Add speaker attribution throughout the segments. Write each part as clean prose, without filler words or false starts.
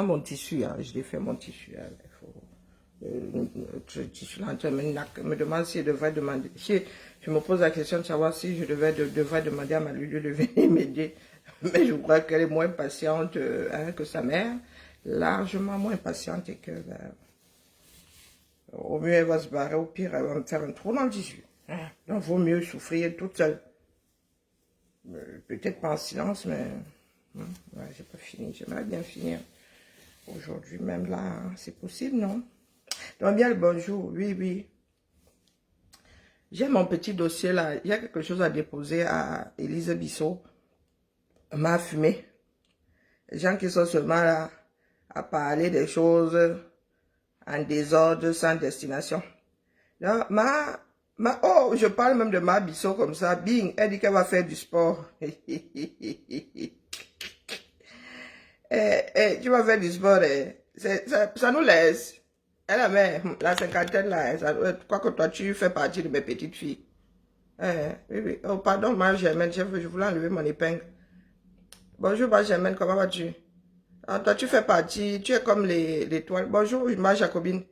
Speaker 1: mon tissu, hein, je l'ai fait mon tissu. Hein, ce tissu là, me demande si je devrais demander. Si je me pose la question de savoir si je devrais demander à ma Lulu de venir m'aider. Mais je crois qu'elle est moins patiente hein, que sa mère. Largement moins patiente et que... au mieux, elle va se barrer. Au pire, elle va me faire un trou dans le tissu. Hein. Donc, vaut mieux souffrir toute seule. Peut-être pas en silence, mais... ouais, j'ai pas fini. J'aimerais bien finir. Aujourd'hui, même là, hein, c'est possible, non? Donc, bien le bonjour. Oui, oui. J'ai mon petit dossier là. Il y a quelque chose à déposer à Élise Bissot. M'a fumé. Les gens qui sont seulement là à parler des choses en désordre, sans destination. Non, oh, je parle même de ma Bissot comme ça. Bing, elle dit qu'elle va faire du sport. Tu vas faire du sport, ça nous laisse. Elle a même la cinquantaine là, je crois que toi tu fais partie de mes petites filles. Oui, oui. Oh, pardon, ma Germaine, je voulais enlever mon épingle. Bonjour, ma Germaine, comment vas-tu? Ah, toi, tu fais partie, tu es comme les toiles. Bonjour, ma Jacobine.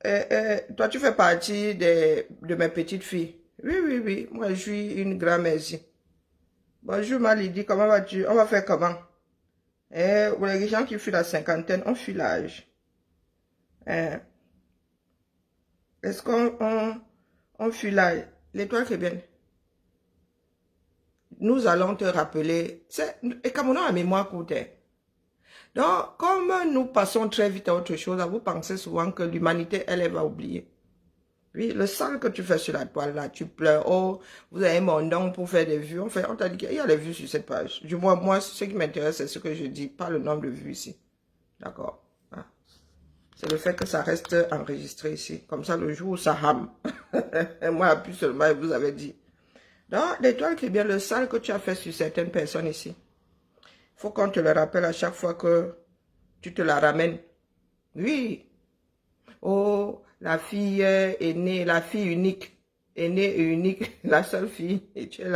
Speaker 1: Toi, tu fais partie de mes petites filles. Oui, oui, oui. Moi, je suis une grand-mère ici. Bonjour, ma Lydie, comment vas-tu? On va faire comment? Les gens qui fuient la cinquantaine, on fuit l'âge. Est-ce qu'on fuit l'âge? L'étoile qui est bien. Nous allons te rappeler. Et comme on a la mémoire courte. Donc, comme nous passons très vite à autre chose, vous pensez souvent que l'humanité, elle va oublier. Oui, le sang que tu fais sur la toile, là, tu pleures. Oh, vous avez mon nom pour faire des vues. On t'a dit qu'il y a des vues sur cette page. Du moins, moi, ce qui m'intéresse, c'est ce que je dis, pas le nombre de vues ici. D'accord? Hein? C'est le fait que ça reste enregistré ici. Comme ça, le jour où ça rame. Moi, plus seulement, vous avez dit. Donc, l'étoile qui est bien le sang que tu as fait sur certaines personnes ici. Il faut qu'on te le rappelle à chaque fois que tu te la ramènes. Oui. Oh, la fille est née, la fille unique, est née et unique, la seule fille. Et tu es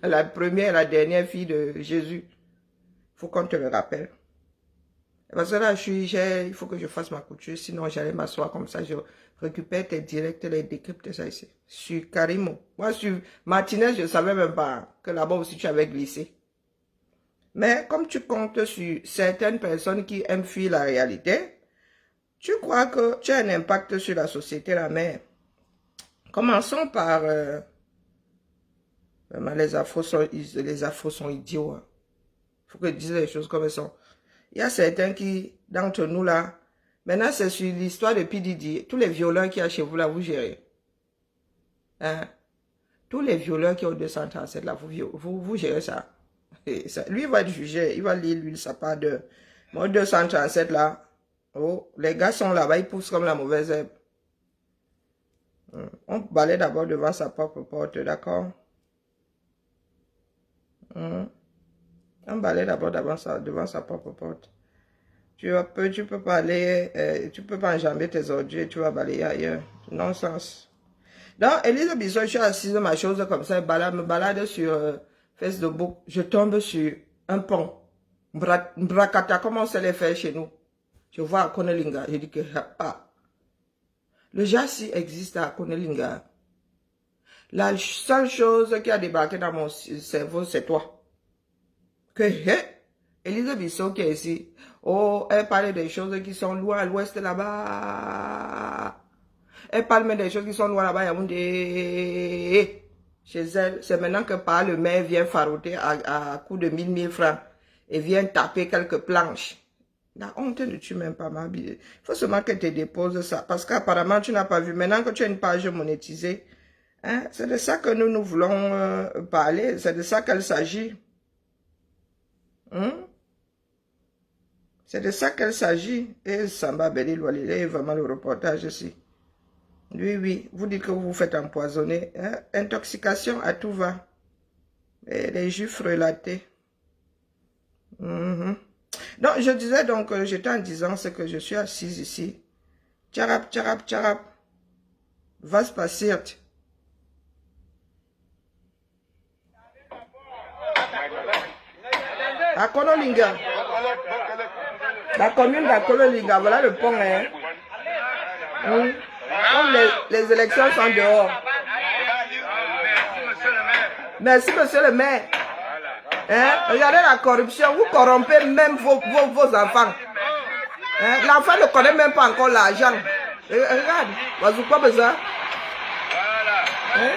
Speaker 1: la première, la dernière fille de Jésus. Il faut qu'on te le rappelle. Parce que là, il faut que je fasse ma couture, sinon j'allais m'asseoir comme ça, je récupère tes directs, les décryptes, ça ici. Sur Karimo. Moi, sur Martinez, je ne savais même pas que là-bas aussi tu avais glissé. Mais comme tu comptes sur certaines personnes qui aiment fuir la réalité, tu crois que tu as un impact sur la société, la mère. Commençons par... les Afros sont idiots. Hein. Il faut que je dise les choses comme elles sont. Il y a certains qui, d'entre nous là, maintenant c'est sur l'histoire de P. Diddy, tous les violeurs qu'il y a chez vous là, vous gérez. Hein? Tous les violeurs qui ont 237 là, vous gérez ça. Lui, il va être jugé, il va lire, lui, sa part de... Moi, 237 là, oh, les gars sont là-bas, ils poussent comme la mauvaise herbe. On balaye d'abord devant sa propre porte, d'accord? On balaye d'abord devant sa propre porte. Tu peux pas aller, tu peux pas enjamber tes ordures et tu vas balayer ailleurs. Non-sens. Donc, Élise Bissot, je suis assise de ma chose comme ça, me balade sur Facebook. Je tombe sur un pont. Brakata, comment on sait les faire chez nous? Je vois à Konelinga, je dis que ah. Le Jassi existe à Konelinga. La seule chose qui a débarqué dans mon cerveau, c'est toi. Que, Élise Bissot qui est ici. Oh, elle parle des choses qui sont loin à l'ouest là-bas. Elle parle même des choses qui sont loin là-bas, Yaoundé. Chez elle, c'est maintenant que par le maire vient farouter à coup de 1000 francs et vient taper quelques planches. La honte ne tue même pas ma vie. Il faut seulement que tu déposes ça. Parce qu'apparemment, tu n'as pas vu. Maintenant que tu as une page monétisée, hein, c'est de ça que nous voulons parler. C'est de ça qu'il s'agit. C'est de ça qu'il s'agit. Et Samba Beli Loualile, vraiment le reportage ici. Oui, oui, vous dites que vous vous faites empoisonner. Hein? Intoxication à tout va. Et les juifs relatés. Donc, je disais donc, j'étais en disant ce que je suis assise ici. Tcharap, tcharap, tcharap. Va se passer. À Konolinga. La commune d'Akolo-Linga, voilà le pont. Hein. Comme les élections sont dehors. Merci, monsieur le maire. Hein? Regardez la corruption. Vous corrompez même vos enfants. Hein? L'enfant ne connaît même pas encore l'argent. Regarde, vous n'avez pas besoin. Hein?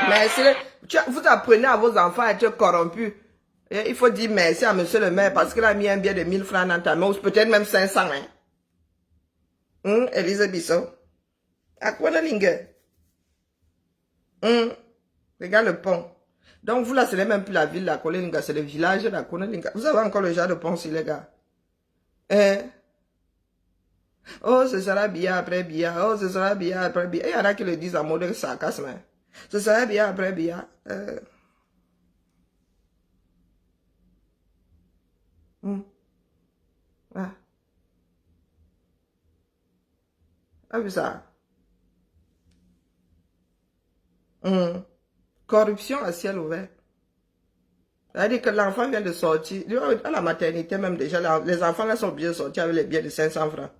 Speaker 1: Merci. Vous apprenez à vos enfants à être corrompus. Et il faut dire merci à monsieur le maire parce qu'il a mis un billet de 1000 francs dans ta main, ou peut-être même 500. Hein? Élise Bissot. À quoi de Lingue? Regarde le pont. Donc vous là, ce n'est même plus la ville de Kolelinga, c'est le village de Kolelinga. Vous avez encore le genre de pont sur les gars. Hein? Oh, ce sera bien après bien. Oh, ce sera bien après bien. Il y en a qui le disent en mode sarcasme. Hein? Ce sera bien après bien. Ah. Ah, vu ça? Corruption à ciel ouvert. C'est-à-dire que l'enfant vient de sortir. À la maternité même déjà, les enfants là sont obligés de sortir avec les billets de 500 francs.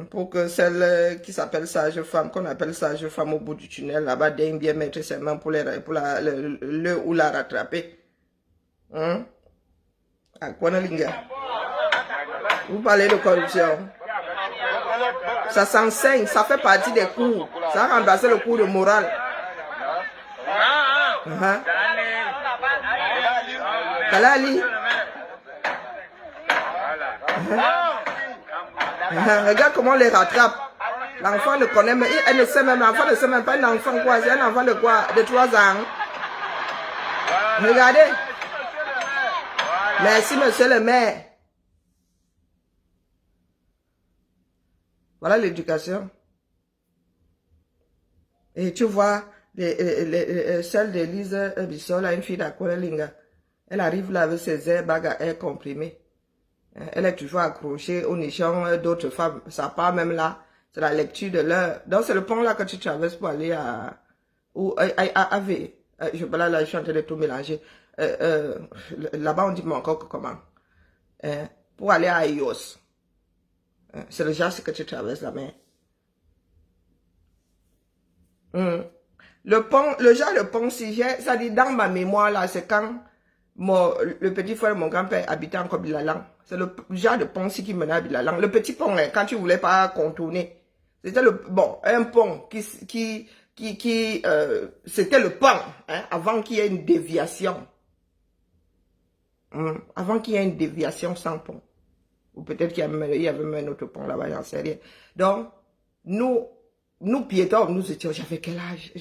Speaker 1: Pour que celle qui s'appelle sage-femme, qu'on appelle sage-femme au bout du tunnel, là-bas, daigne bien mettre ses mains pour le ou la rattraper. À Konalinga. Vous parlez de corruption. Ça s'enseigne, ça fait partie des cours. Ça a remplacé le cours de morale. Kalali. Regarde comment on les rattrape. L'enfant ne connaît même, elle ne sait même, l'enfant ne sait même pas un enfant quoi. C'est un enfant de quoi? De 3 ans. Regardez. Merci, monsieur le maire. Voilà l'éducation. Et tu vois, celle d'Élise Bissot, là, une fille d'Akolelinga, elle arrive là avec ses airbags à air comprimé. Elle est toujours accrochée au nichon d'autres femmes. Ça part même là. C'est la lecture de l'heure. Donc c'est le pont là que tu traverses pour aller à V. Là, je suis en train de tout mélanger. Là-bas, on dit mon encore comment. Pour aller à Ios. C'est le genre que tu traverses la mer. Le pont, le genre de pont, si j'ai, ça dit dans ma mémoire là, c'est quand le petit frère de mon grand-père habitait en Kobilalang. C'est le genre de pont qui menait à Bilalang. Le petit pont, hein, quand tu voulais pas contourner. C'était un pont c'était le pont, hein, avant qu'il y ait une déviation. Avant qu'il y ait une déviation sans pont. Ou peut-être qu'il y avait même un autre pont là-bas, j'en sais rien. Donc, nous piétons, nous étions, j'avais quel âge?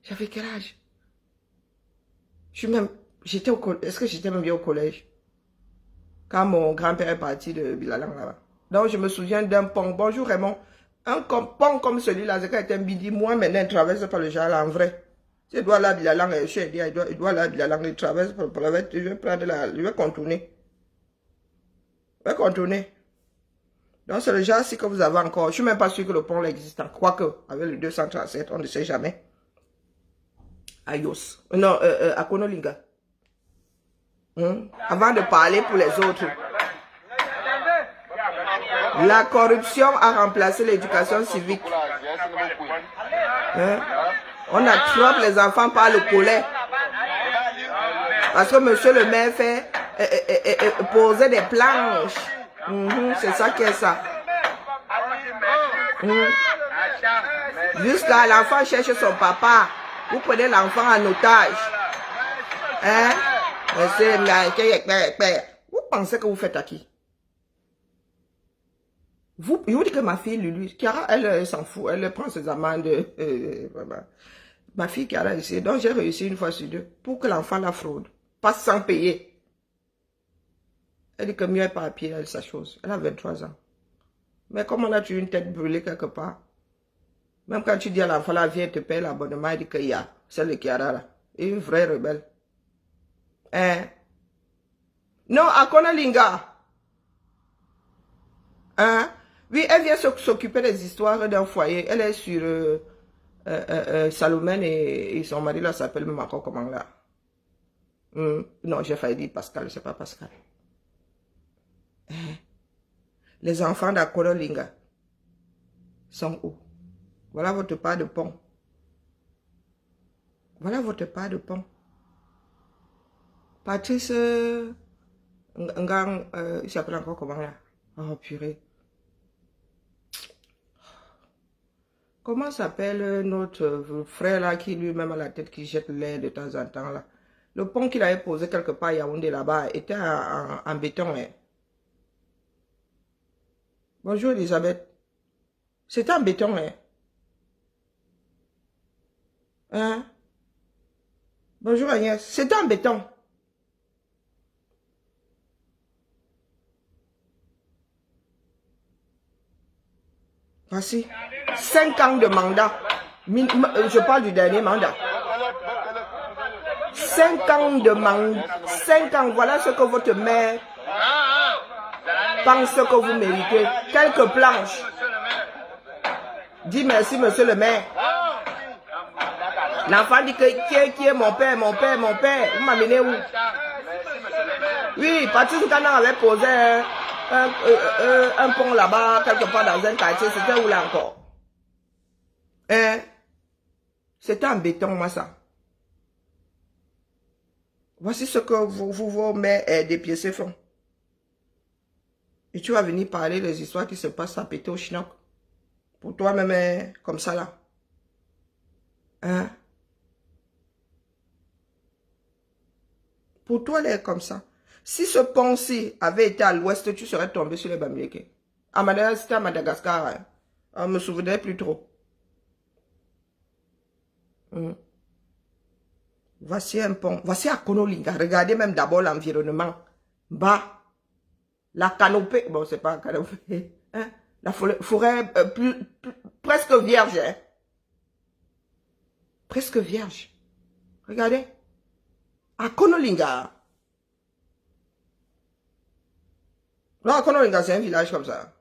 Speaker 1: J'avais quel âge? J'étais au collège, est-ce que j'étais même bien au collège? Quand mon grand-père est parti de Bilalang là-bas. Donc, je me souviens d'un pont. Bonjour Raymond. Un pont comme celui-là, c'est quand il était midi. Moi, maintenant, il traverse par le Jal en vrai. Si il doit aller à Bilalang, il doit aller à Bilalang, il traverse pour la vête, il va contourner. Il va contourner. Donc, c'est le genre si que vous avez encore. Je ne suis même pas sûr que le pont existe. Quoique, avec le 237, on ne sait jamais. À Yos. Non, à Konolinga. Avant de parler pour les autres. La corruption a remplacé l'éducation civique. On attrape les enfants par le collet. Parce que monsieur le maire fait poser des planches. C'est ça qui est ça. Jusqu'à l'enfant cherche son papa. Vous prenez l'enfant en otage. Vous pensez que vous faites à qui? Je vous dis que ma fille Lulu, Chiara, elle s'en fout, elle prend ses amendes. Ma fille Chiara ici, donc j'ai réussi une fois sur deux pour que l'enfant la fraude, pas sans payer. Elle dit que mieux est pas à pied, elle sa chose. Elle a 23 ans. Mais comme on a tué une tête brûlée quelque part, même quand tu dis à l'enfant, la viens te payer l'abonnement, elle dit qu'il y a, celle de Chiara là, une vraie rebelle. Non, à Konalinga. Oui, elle vient s'occuper des histoires d'un foyer. Elle est sur Salomène et son mari là s'appelle même encore comment là. Non, j'ai failli dire Pascal, c'est pas Pascal. Les enfants d'Akololinga sont où? Voilà votre part de pont. Voilà votre part de pont. Patrice Ngang, il s'appelle encore comment là? Oh purée. Comment s'appelle notre frère là qui lui-même a la tête qui jette l'air de temps en temps là? Le pont qu'il avait posé quelque part à Yaoundé là-bas était en béton. Hein. Bonjour Elisabeth. C'était en béton. Hein? Hein? Bonjour Agnès. C'était en béton. Voici. 5 ans de mandat. Je parle du dernier mandat. 5 ans de mandat. 5 ans. Voilà ce que votre mère pense que vous méritez. Quelques planches. Dis merci, monsieur le maire. L'enfant dit que qui est mon père, mon père, mon père. Vous m'amenez où? Oui, Patrice Kana avait posé un pont là-bas, quelque part dans un quartier. C'était où là encore? Hein? C'était en béton, moi, ça. Voici ce que vos mères dépiécées font. Et tu vas venir parler des histoires qui se passent à péter au chinook. Pour toi-même, comme ça, là. Hein? Pour toi, elle est comme ça. Si ce pont-ci avait été à l'ouest, tu serais tombé sur les Bamileke. C'était à Madagascar. Hein? On ne me souvenait plus trop. Voici un pont. Voici à Konolinga. Regardez même d'abord l'environnement. Bas. La canopée. Bon, c'est pas la canopée. Hein? La forêt presque vierge. Hein? Presque vierge. Regardez. À Konolinga. Non, Konolinga, c'est un village comme ça.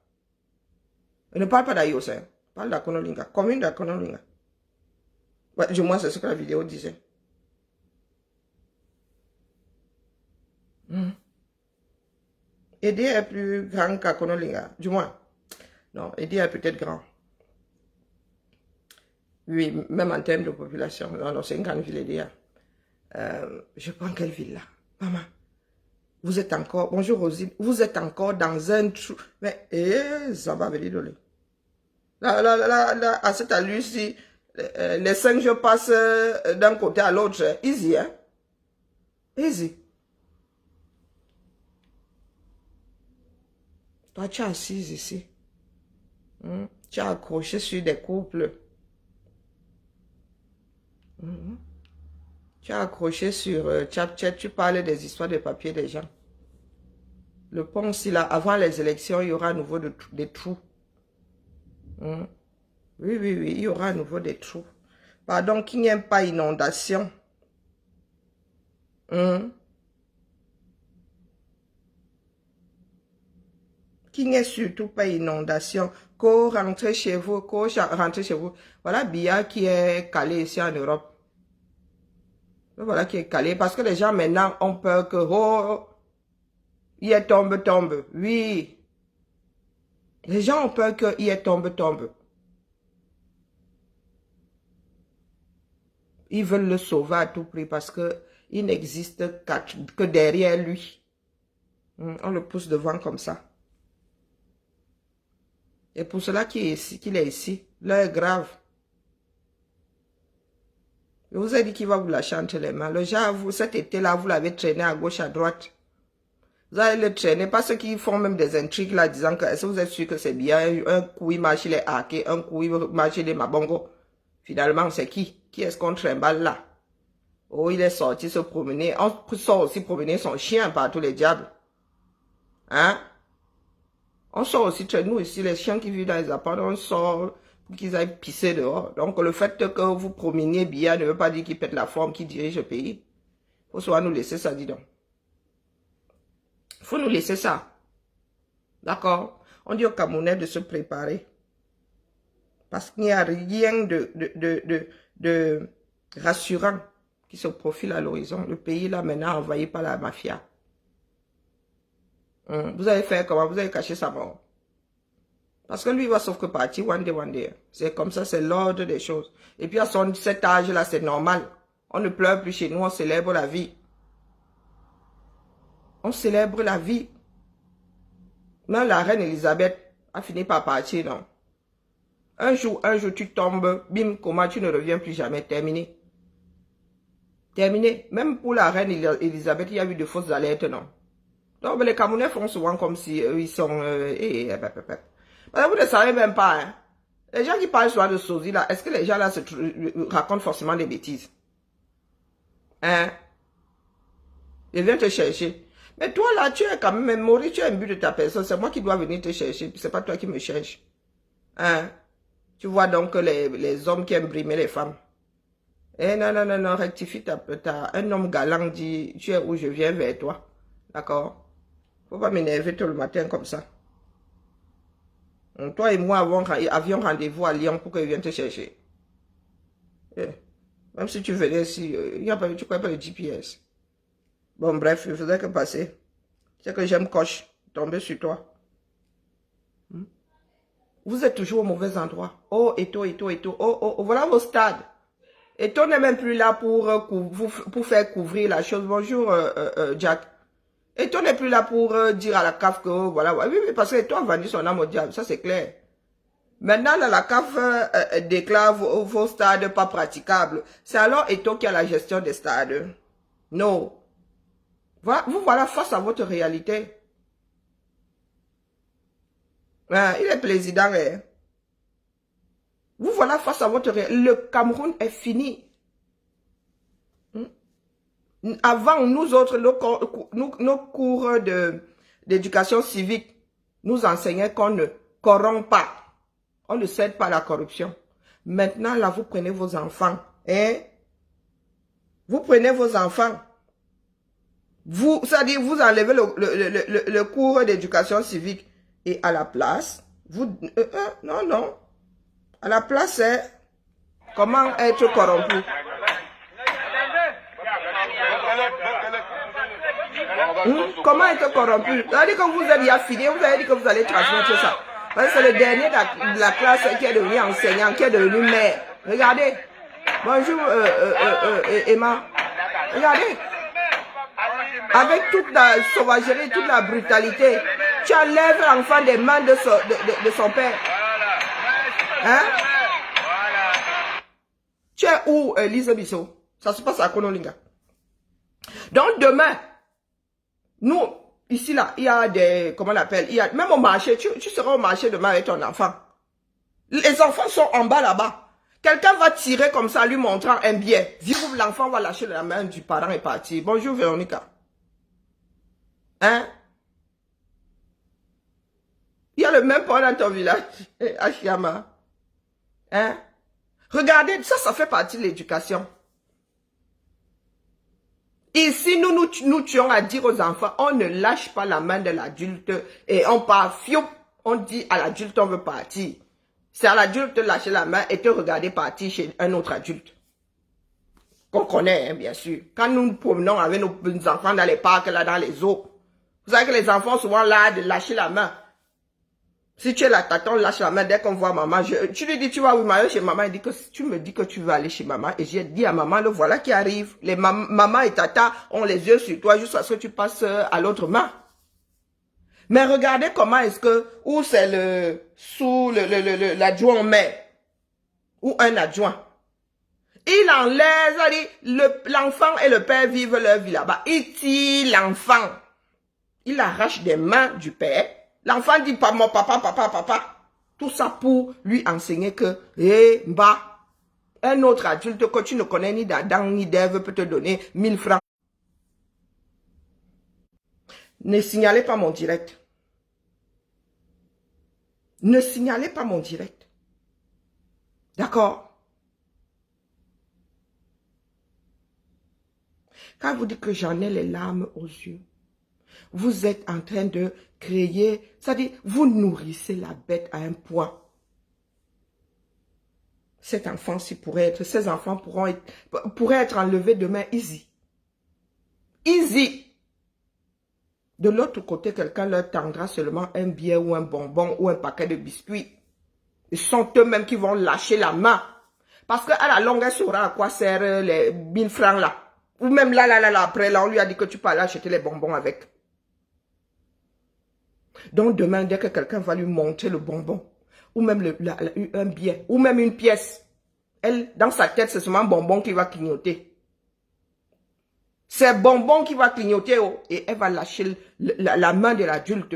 Speaker 1: On ne parle pas d'Ayos, hein. On parle d'Akonolinga. Commune d'Akonolinga. Ouais, du moins, c'est ce que la vidéo disait. Edi est plus grand qu'Akonolinga. Du moins. Non, Edi est peut-être grand. Oui, même en termes de population. Non, non, c'est une grande ville, Edi. Je prends quelle ville là? Maman. Vous êtes encore, bonjour Rosine, vous êtes encore dans un trou. Mais, ça va venir de lui. Là, à cette allure-ci, les 5 jours passent d'un côté à l'autre. Easy, hein? Easy. Toi, tu es assise ici. Tu as accroché sur des couples. Tu as accroché sur Snapchat, tu parles des histoires de papier des gens. Le pont, si là, avant les élections, il y aura à nouveau des trous. Oui, il y aura à nouveau des trous. Pardon, qu'il n'y ait pas inondation. Qu'il n'y ait surtout pas inondation. Qu'au rentrer chez vous, Voilà Bia qui est calé ici en Europe. Voilà qui est calé. Parce que les gens maintenant ont peur que, oh, il est tombe. Oui. Les gens ont peur qu'il est tombe. Ils veulent le sauver à tout prix parce qu'il n'existe que derrière lui. On le pousse devant comme ça. Et pour cela qu'il est ici, l'heure est grave. Je vous ai dit qu'il va vous lâcher entre les mains. Le genre, cet été-là, vous l'avez traîné à gauche, à droite. Vous allez le traîner. Pas ceux qui font même des intrigues là, disant que est-ce que vous êtes sûr que c'est bien? Un coup, il marche les hackés, un coup, il marche les mabongo. Finalement, c'est qui? Qui est-ce qu'on trimballe là? Oh, il est sorti se promener. On sort aussi promener son chien par tous les diables. Hein? On sort aussi, nous ici, les chiens qui vivent dans les appartements, on sort pour qu'ils aillent pisser dehors. Donc, le fait que vous promeniez bien ne veut pas dire qu'il pète la forme, qu'il dirige le pays. Il faut soit nous laisser ça, dis donc. Il faut nous laisser ça. D'accord? On dit aux Camerounais de se préparer. Parce qu'il n'y a rien de rassurant qui se profile à l'horizon. Le pays, là, maintenant, envahi par la mafia. Vous allez faire comment? Vous allez cacher sa mort. Parce que lui, il va sauf que partir one day, one day. C'est comme ça, c'est l'ordre des choses. Et puis à cet âge-là, c'est normal. On ne pleure plus chez nous, on célèbre la vie. On célèbre la vie. Même la reine Elisabeth a fini par partir, non? Un jour, tu tombes, bim, comment tu ne reviens plus jamais, terminé. Terminé. Même pour la reine Elisabeth, il y a eu de fausses alertes, non? Donc, les Camerounais font souvent comme si ils sont... vous ne savez même pas, hein. Les gens qui parlent souvent de sosie, là, est-ce que les gens là racontent forcément des bêtises? Hein? Je viens te chercher. Mais toi, là, tu es quand même mort, tu es imbu de ta personne. C'est moi qui dois venir te chercher, c'est pas toi qui me cherches. Hein? Tu vois donc les hommes qui aiment brimer les femmes. Eh non, non, non, non, rectifie un homme galant dit, tu es où je viens vers toi. D'accord? Faut pas m'énerver tout le matin comme ça. Toi et moi avions rendez-vous à Lyon pour que je vienne te chercher. Eh, même si tu venais ici, tu connais pas le GPS. Bon, bref, il faisait que passer. C'est que j'aime coche, tomber sur toi. Vous êtes toujours au mauvais endroit. Oh, Eto. Oh, voilà vos stades. Eto n'est même plus là pour faire couvrir la chose. Bonjour, Jack. Eto n'est plus là pour dire à la CAF que, voilà. Oui, parce que Eto a vendu son âme au diable, ça c'est clair. Maintenant, là, la CAF déclare vos stades pas praticables. C'est alors Eto qui a la gestion des stades. Non. Voilà, vous voilà face à votre réalité. Ah, il est président. Hein. Vous voilà face à votre réalité. Le Cameroun est fini. Avant, nous autres, nos cours d'éducation civique nous enseignaient qu'on ne corrompt pas. On ne cède pas à la corruption. Maintenant, là, vous prenez vos enfants. Hein? Vous prenez vos enfants. C'est-à-dire, vous enlevez le cours d'éducation civique. Et à la place, non. À la place, c'est comment être corrompu. Comment être corrompu? Vous avez dit que vous êtes affiné, vous avez dit que vous allez transmettre ça. C'est le dernier de la classe qui est devenu enseignant, qui est devenu maire. Regardez. Bonjour, Emma. Regardez. Avec toute la sauvagerie, toute la brutalité, tu enlèves l'enfant des mains de son père. Hein? Tu es où, Lise Bissot? Ça se passe à Konolinga. Donc demain, nous, ici là, il y a des, comment on l'appelle, même au marché, tu seras au marché demain avec ton enfant. Les enfants sont en bas là-bas. Quelqu'un va tirer comme ça, lui montrant un billet. L'enfant va lâcher la main du parent et partir. Bonjour Véronica. Hein? Il y a le même point dans ton village, à Chiama. Hein? Regardez, ça fait partie de l'éducation. Ici, nous tuons à dire aux enfants, on ne lâche pas la main de l'adulte et on part, fiou, on dit à l'adulte, on veut partir. C'est à l'adulte de lâcher la main et te regarder partir chez un autre adulte. Qu'on connaît, hein, bien sûr. Quand nous nous promenons avec nos enfants dans les parcs, là, dans les eaux, vous savez que les enfants sont souvent là de lâcher la main. Si tu es là, t'attends, lâche la main dès qu'on voit maman. Tu lui dis, tu vas où aller chez maman. Il dit que tu me dis que tu veux aller chez maman. Et j'ai dit à maman, le voilà qui arrive. Les maman et tata ont les yeux sur toi jusqu'à ce que tu passes à l'autre main. Mais regardez comment est-ce que, où c'est l'adjoint au maire. Ou un adjoint. Il enlève, l'enfant et le père vivent leur vie là-bas. Il tire l'enfant. Il arrache des mains du père. L'enfant dit pas mon papa. Tout ça pour lui enseigner que, un autre adulte que tu ne connais ni d'Adam ni d'Ève peut te donner 1000 francs. Ne signalez pas mon direct. Ne signalez pas mon direct. D'accord? Quand vous dites que j'en ai les larmes aux yeux, vous êtes en train de créer, c'est-à-dire, vous nourrissez la bête à un point. Cet enfant-ci ces enfants pourraient être enlevés demain easy. Easy. De l'autre côté, quelqu'un leur tendra seulement un billet ou un bonbon ou un paquet de biscuits. Ils sont eux-mêmes qui vont lâcher la main. Parce qu'à la longue, elle saura à quoi servent les 1000 francs là. Ou même là, après, là, on lui a dit que tu peux aller acheter les bonbons avec. Donc demain, dès que quelqu'un va lui montrer le bonbon, ou même un billet, ou même une pièce, elle, dans sa tête, c'est seulement un bonbon qui va clignoter. C'est bonbon qui va clignoter, oh, et elle va lâcher la main de l'adulte.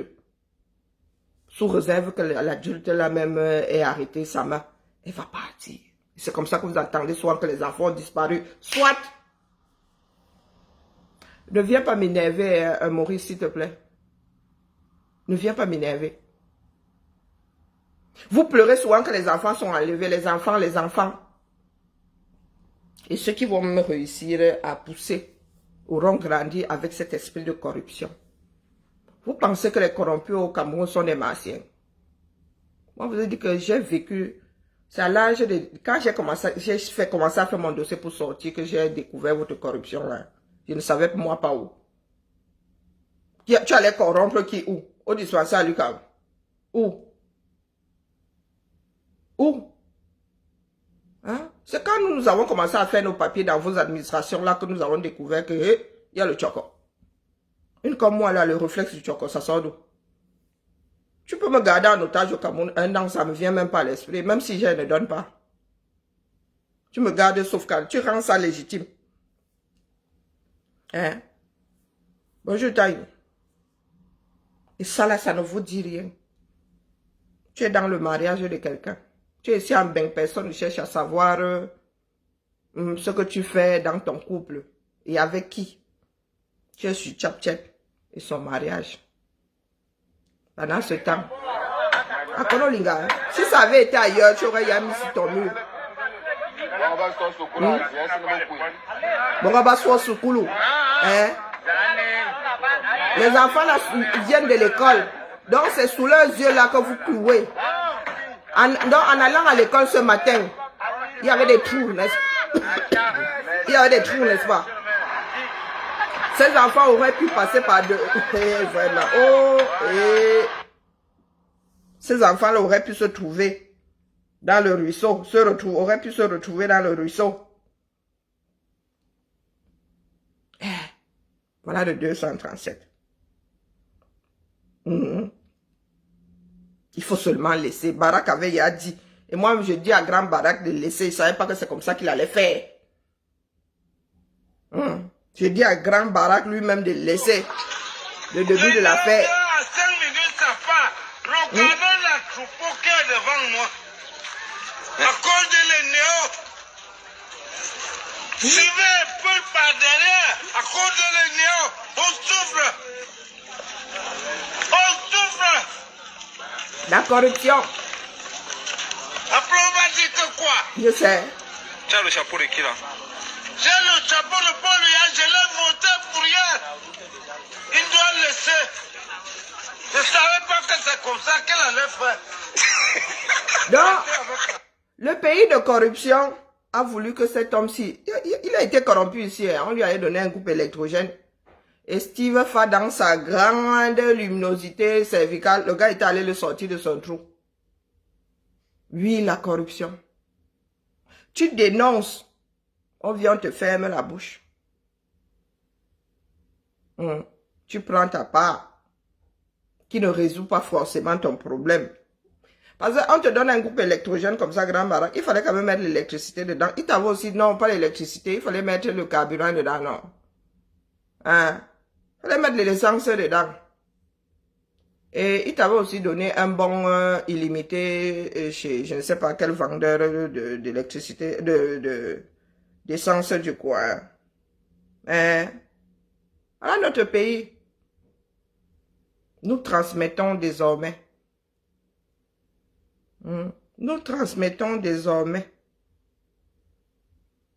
Speaker 1: Sous réserve que l'adulte là même ait arrêté sa main. Elle va partir. C'est comme ça que vous entendez soit que les enfants ont disparu, soit... Ne viens pas m'énerver, Maurice, s'il te plaît. Ne viens pas m'énerver. Vous pleurez souvent que les enfants sont enlevés, les enfants. Et ceux qui vont me réussir à pousser auront grandi avec cet esprit de corruption. Vous pensez que les corrompus au Cameroun sont des martiens? Moi, je vous ai dit que j'ai vécu, c'est à l'âge de, quand j'ai commencé à faire mon dossier pour sortir, que j'ai découvert votre corruption là. Je ne savais moi pas où. Tu allais corrompre qui où? Au dispensaire Lucas. Où? Où? Hein? C'est quand nous avons commencé à faire nos papiers dans vos administrations là que nous avons découvert que il y a le choco. Une comme moi là, le réflexe du choco, ça sort d'où? Tu peux me garder en otage au Cameroun un an, ça ne me vient même pas à l'esprit, même si je ne donne pas. Tu me gardes sauf quand tu rends ça légitime. Hein? Bonjour Taï. Et ça là, ça ne vous dit rien. Tu es dans le mariage de quelqu'un. Tu es ici en bain, personne ne cherche à savoir ce que tu fais dans ton couple. Et avec qui. Tu es sur Tchap-Tchap et son mariage. Pendant ce temps. Si ça avait été ailleurs, tu aurais mis sur ton mur. Hein? Les enfants là, viennent de l'école. Donc c'est sous leurs yeux là que vous clouez. Donc en allant à l'école ce matin, il y avait des trous, n'est-ce pas? Il y avait des trous, n'est-ce pas? Ces enfants auraient pu passer par deux. Vraiment. Oh, et ces enfants-là auraient pu se trouver dans le ruisseau, auraient pu se retrouver dans le ruisseau. Voilà le 237. Il faut seulement laisser. Barak avait dit. Et moi, je dis à Grand Barak de laisser. Il ne savait pas que c'est comme ça qu'il allait faire. Je dis à Grand Barak lui-même de laisser le début de l'affaire.
Speaker 2: À 5 minutes, ça part. Regardons la troupeau qui est devant moi. À cause de les néos. Suivez un peu par derrière. À cause de les néos. On souffre. On souffre.
Speaker 1: La corruption.
Speaker 2: Après, on va dire que quoi?
Speaker 1: Je sais.
Speaker 2: Tu as le chapeau de qui là? J'ai le chapeau de Paul, je l'ai monté pour rien. Il doit laisser. Je ne savais pas que c'est comme ça qu'elle allait faire.
Speaker 1: Donc, le pays de corruption a voulu que cet homme-ci, il a été corrompu ici, hein. On lui a donné un groupe électrogène. Et Steve Fa, dans sa grande luminosité cervicale, le gars était allé le sortir de son trou. Oui, la corruption. Tu dénonces, on vient te fermer la bouche. Tu prends ta part, qui ne résout pas forcément ton problème. Parce qu'on te donne un groupe électrogène comme ça, Grand Barak, il fallait quand même mettre l'électricité dedans. Il t'avait aussi, non, pas l'électricité, il fallait mettre le carburant dedans, non. Hein? Il fallait mettre l'essence dedans. Et il t'avait aussi donné un bon illimité chez je ne sais pas quel vendeur d'électricité, d'essence du coin. Hein? Voilà notre pays. Nous transmettons désormais. Nous transmettons désormais.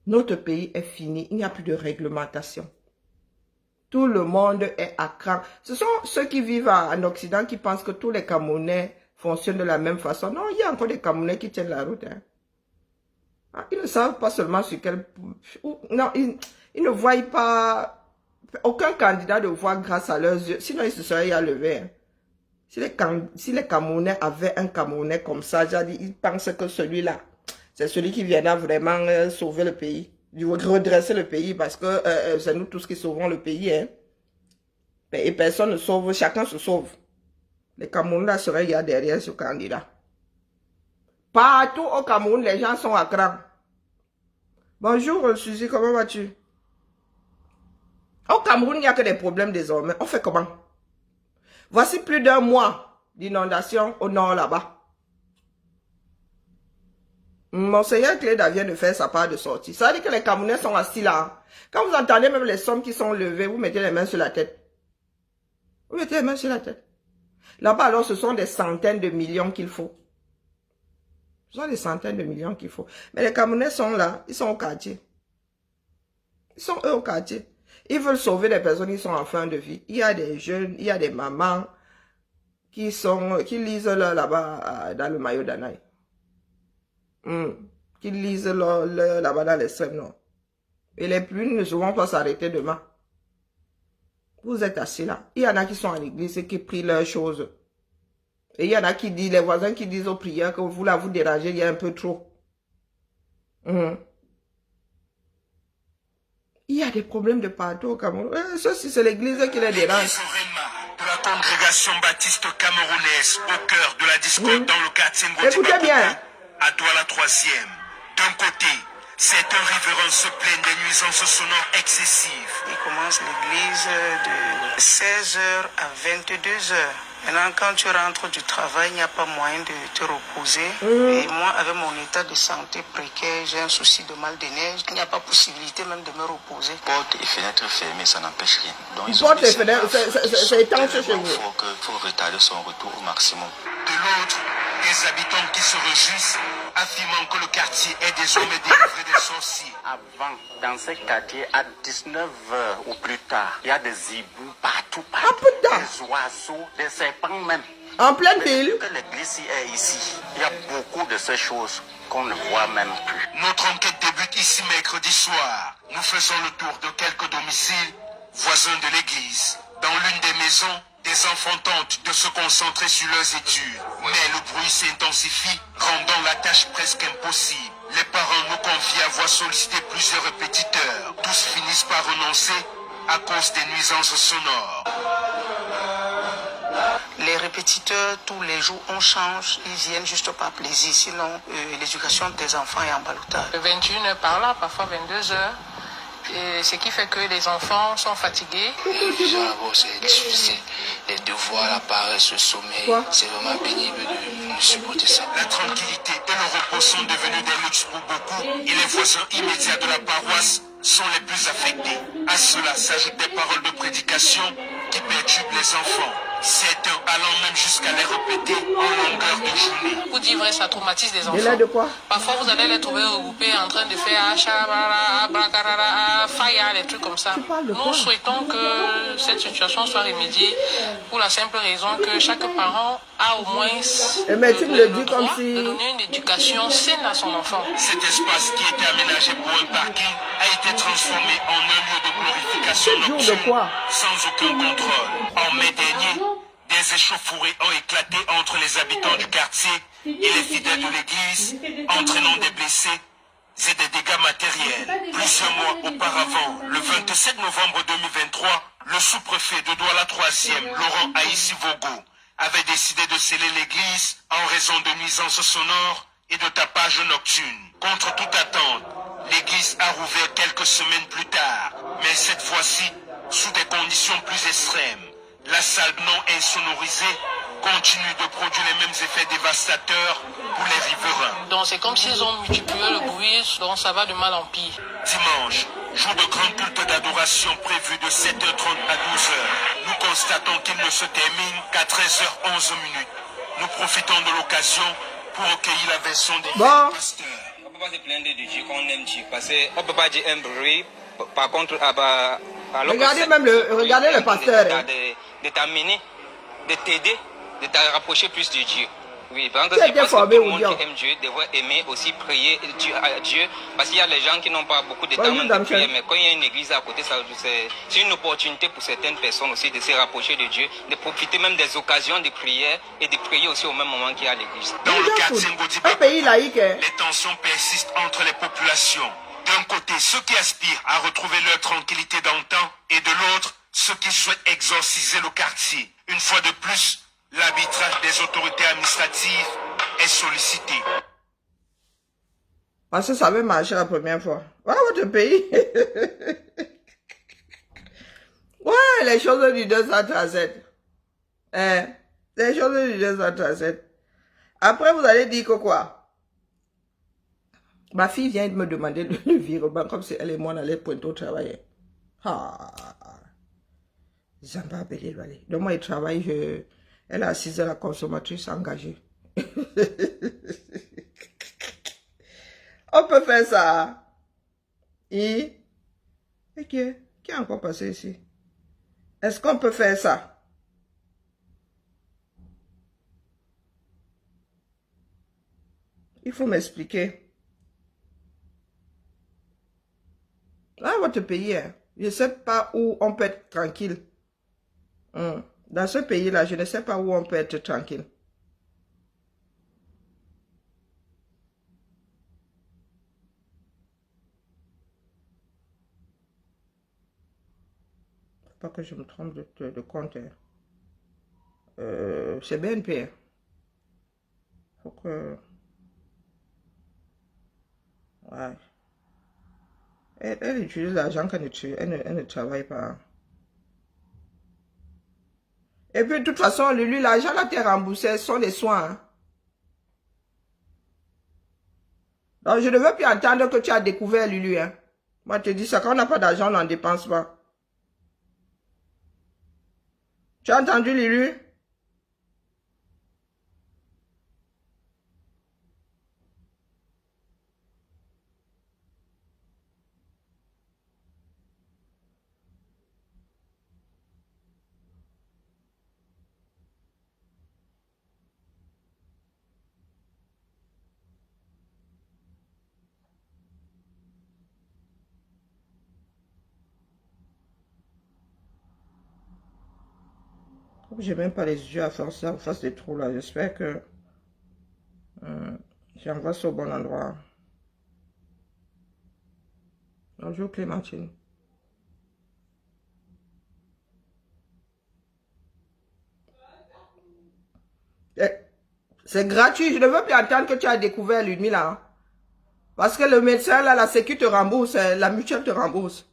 Speaker 1: Notre pays est fini. Il n'y a plus de réglementation. Tout le monde est à cran. Ce sont ceux qui vivent en Occident qui pensent que tous les Camerounais fonctionnent de la même façon. Non, il y a encore des Camerounais qui tiennent la route. Hein. Ils ne savent pas seulement sur quel... Non, ils ne voient pas aucun candidat de voir grâce à leurs yeux. Sinon, ils se seraient à lever. Hein. Si les Camerounais avaient un Camerounais comme ça, ils pensent que celui-là, c'est celui qui viendra vraiment sauver le pays. Redresser le pays parce que c'est nous tous qui sauvons le pays. Hein. Et personne ne sauve, chacun se sauve. Les Camerounais seraient là derrière ce candidat. Partout au Cameroun, les gens sont à cran. Bonjour Suzy, comment vas-tu? Au Cameroun, il n'y a que des problèmes désormais. On fait comment? Voici plus d'1 mois d'inondation au nord là-bas. Monseigneur Cléda vient de faire sa part de sortie. Ça veut dire que les Camerounais sont assis là. Quand vous entendez même les sommes qui sont levées, vous mettez les mains sur la tête. Vous mettez les mains sur la tête. Là-bas, alors, ce sont des centaines de millions qu'il faut. Ce sont des centaines de millions qu'il faut. Mais les Camerounais sont là. Ils sont au quartier. Ils sont eux au quartier. Ils veulent sauver les personnes qui sont en fin de vie. Il y a des jeunes, il y a des mamans qui lisent là-bas dans le maillot d'Anaï. Qui lisent là-bas dans l'extrême nord. Et les pluies ne vont pas s'arrêter demain. Vous êtes assis là. Il y en a qui sont à l'église et qui prient leurs choses. Et il y en a qui disent, les voisins qui disent aux prières que vous là vous dérangez, il y a un peu trop. Il y a des problèmes de partout au Cameroun. Ceci, c'est l'église qui les dérange.
Speaker 2: De la congrégation baptiste camerounaise au cœur de la discorde dans le quartier Ngoti
Speaker 1: Écoutez bien.
Speaker 2: à Douala 3e. D'un côté, certains riverains se plaignent des nuisances sonores excessives.
Speaker 3: Il commence l'église de 16h à 22h. Maintenant, quand tu rentres du travail, il n'y a pas moyen de te reposer. Et moi, avec mon état de santé précaire, j'ai un souci de mal de neige. Il n'y a pas possibilité même de me reposer.
Speaker 4: Portes et fenêtres fermées, ça n'empêche rien. Donc,
Speaker 1: Portes et fenêtres, c'est étanche chez vous.
Speaker 4: Il faut retarder son retour au maximum.
Speaker 2: De l'autre, des habitants qui se réjouissent, affirmant que le quartier est désormais délivré des sorciers.
Speaker 5: Avant, dans ce quartier, à 19h ou plus tard, il y a des hiboux partout,
Speaker 1: putain.
Speaker 5: des oiseaux, des serpents même.
Speaker 1: En pleine ville.
Speaker 5: Que l'église est ici, il y a beaucoup de ces choses qu'on ne voit même plus.
Speaker 2: Notre enquête débute ici mercredi soir. Nous faisons le tour de quelques domiciles voisins de l'église. Dans l'une des maisons, des enfants tentent de se concentrer sur leurs études. Mais le bruit s'intensifie, rendant la tâche presque impossible. Les parents nous confient avoir sollicité plusieurs répétiteurs. Tous finissent par renoncer à cause des nuisances sonores.
Speaker 3: Les répétiteurs, tous les jours, on change. Ils viennent juste par plaisir. Sinon, l'éducation des enfants est en ballottage.
Speaker 6: 21h par là, parfois 22h. Et ce qui fait que les enfants sont fatigués.
Speaker 7: Déjà, c'est difficile. Les devoirs, la paresse, le sommeil. C'est vraiment pénible de supporter ça.
Speaker 2: La tranquillité et le repos sont devenus des luxes pour beaucoup. Et les voisins immédiats de la paroisse sont les plus affectés. À cela s'ajoutent des paroles de prédication qui perturbent les enfants. Certains allant même jusqu'à les répéter en longueur de journée.
Speaker 6: Pour dire vrai, ça traumatise les enfants.
Speaker 1: Et là de quoi?
Speaker 6: Parfois, vous allez les trouver regroupés en train de faire faya, des trucs comme ça. Nous souhaitons que cette situation soit remédiée pour la simple raison que chaque parent a au moins
Speaker 1: mais tu me le dis comme
Speaker 6: droit
Speaker 1: si...
Speaker 6: de donner une éducation saine à son enfant.
Speaker 2: Cet espace qui était aménagé pour un parking a été transformé en un lieu de glorification nocturne sans aucun contrôle. En mai dernier, des échauffourées ont éclaté entre les habitants du quartier et les fidèles de l'église, entraînant des blessés et des dégâts matériels. Plusieurs mois auparavant, le 27 novembre 2023, le sous-préfet de Douala 3e, Laurent Aïssi Vogo, avait décidé de sceller l'église en raison de nuisances sonores et de tapage nocturne. Contre toute attente, l'église a rouvert quelques semaines plus tard, mais cette fois-ci sous des conditions plus extrêmes. La salle non insonorisée continue de produire les mêmes effets dévastateurs pour les riverains.
Speaker 6: Donc c'est comme s'ils ont multiplié le bruit, donc ça va de mal en pire.
Speaker 2: Dimanche, jour de grand culte d'adoration prévu de 7h30 à 12h, nous constatons qu'il ne se termine qu'à 13h11. Nous profitons de l'occasion pour recueillir la version des pasteurs.
Speaker 8: On ne peut pas se plaindre de Dieu qu'on aime Dieu, parce qu'on ne peut pas dire un bruit. Par contre,
Speaker 1: regardez le pasteur.
Speaker 8: De t'amener, de t'aider, de te rapprocher plus de Dieu. Oui, parce que
Speaker 1: Tu as
Speaker 8: je
Speaker 1: été
Speaker 8: pense que
Speaker 1: formé
Speaker 8: tout le
Speaker 1: au
Speaker 8: monde
Speaker 1: Dieu.
Speaker 8: qui aime Dieu devrait aimer aussi prier à Dieu. Parce qu'il y a les gens qui n'ont pas beaucoup de temps
Speaker 1: Bonjour,
Speaker 8: même
Speaker 1: Dame
Speaker 8: de prier.
Speaker 1: Chen.
Speaker 8: Mais quand il y a une église à côté, c'est une opportunité pour certaines personnes aussi de se rapprocher de Dieu, de profiter même des occasions de prière et de prier aussi au même moment qu'il y a l'église.
Speaker 2: Dans le quartier Ngodi
Speaker 1: Un pays laïque, hein.
Speaker 2: les tensions persistent entre les populations. D'un côté, ceux qui aspirent à retrouver leur tranquillité dans le temps, et de l'autre, ceux qui souhaitent exorciser le quartier. Une fois de plus, l'arbitrage des autorités administratives est sollicité.
Speaker 1: Parce que ça avait marché la première fois. Ouais, votre pays. Ouais, les choses du 237. Hein? Les choses du 237. Après, vous allez dire que quoi? Ma fille vient de me demander le virement comme si elle et moi on allait pointer au travail. Ah. Zamba Belé. Donc moi, il travaille, elle a 6 heures la consommatrice engagée. On peut faire ça. Et qui a encore passé ici? Est-ce qu'on peut faire ça? Il faut m'expliquer. Là, votre pays, hein, je ne sais pas où on peut être tranquille. Dans ce pays-là, je ne sais pas où on peut être tranquille. Pas que je me trompe de compte. C'est BNP. Faut que... Ouais. Elle utilise l'argent qu'elle ne travaille pas. Et puis, de toute façon, Lulu, l'argent là, t'es remboursé, ce sont les soins. Hein. Donc, je ne veux plus entendre que tu as découvert Lulu. Hein. Moi, je te dis ça, quand on n'a pas d'argent, on n'en dépense pas. Tu as entendu, Lulu? J'ai même pas les yeux à faire ça en face des trous là. J'espère que j'envoie ça au bon endroit. Bonjour Clémentine. C'est gratuit. Je ne veux plus entendre que tu as découvert l'ennemi là. Hein. Parce que le médecin là, la sécu te rembourse, la mutuelle te rembourse.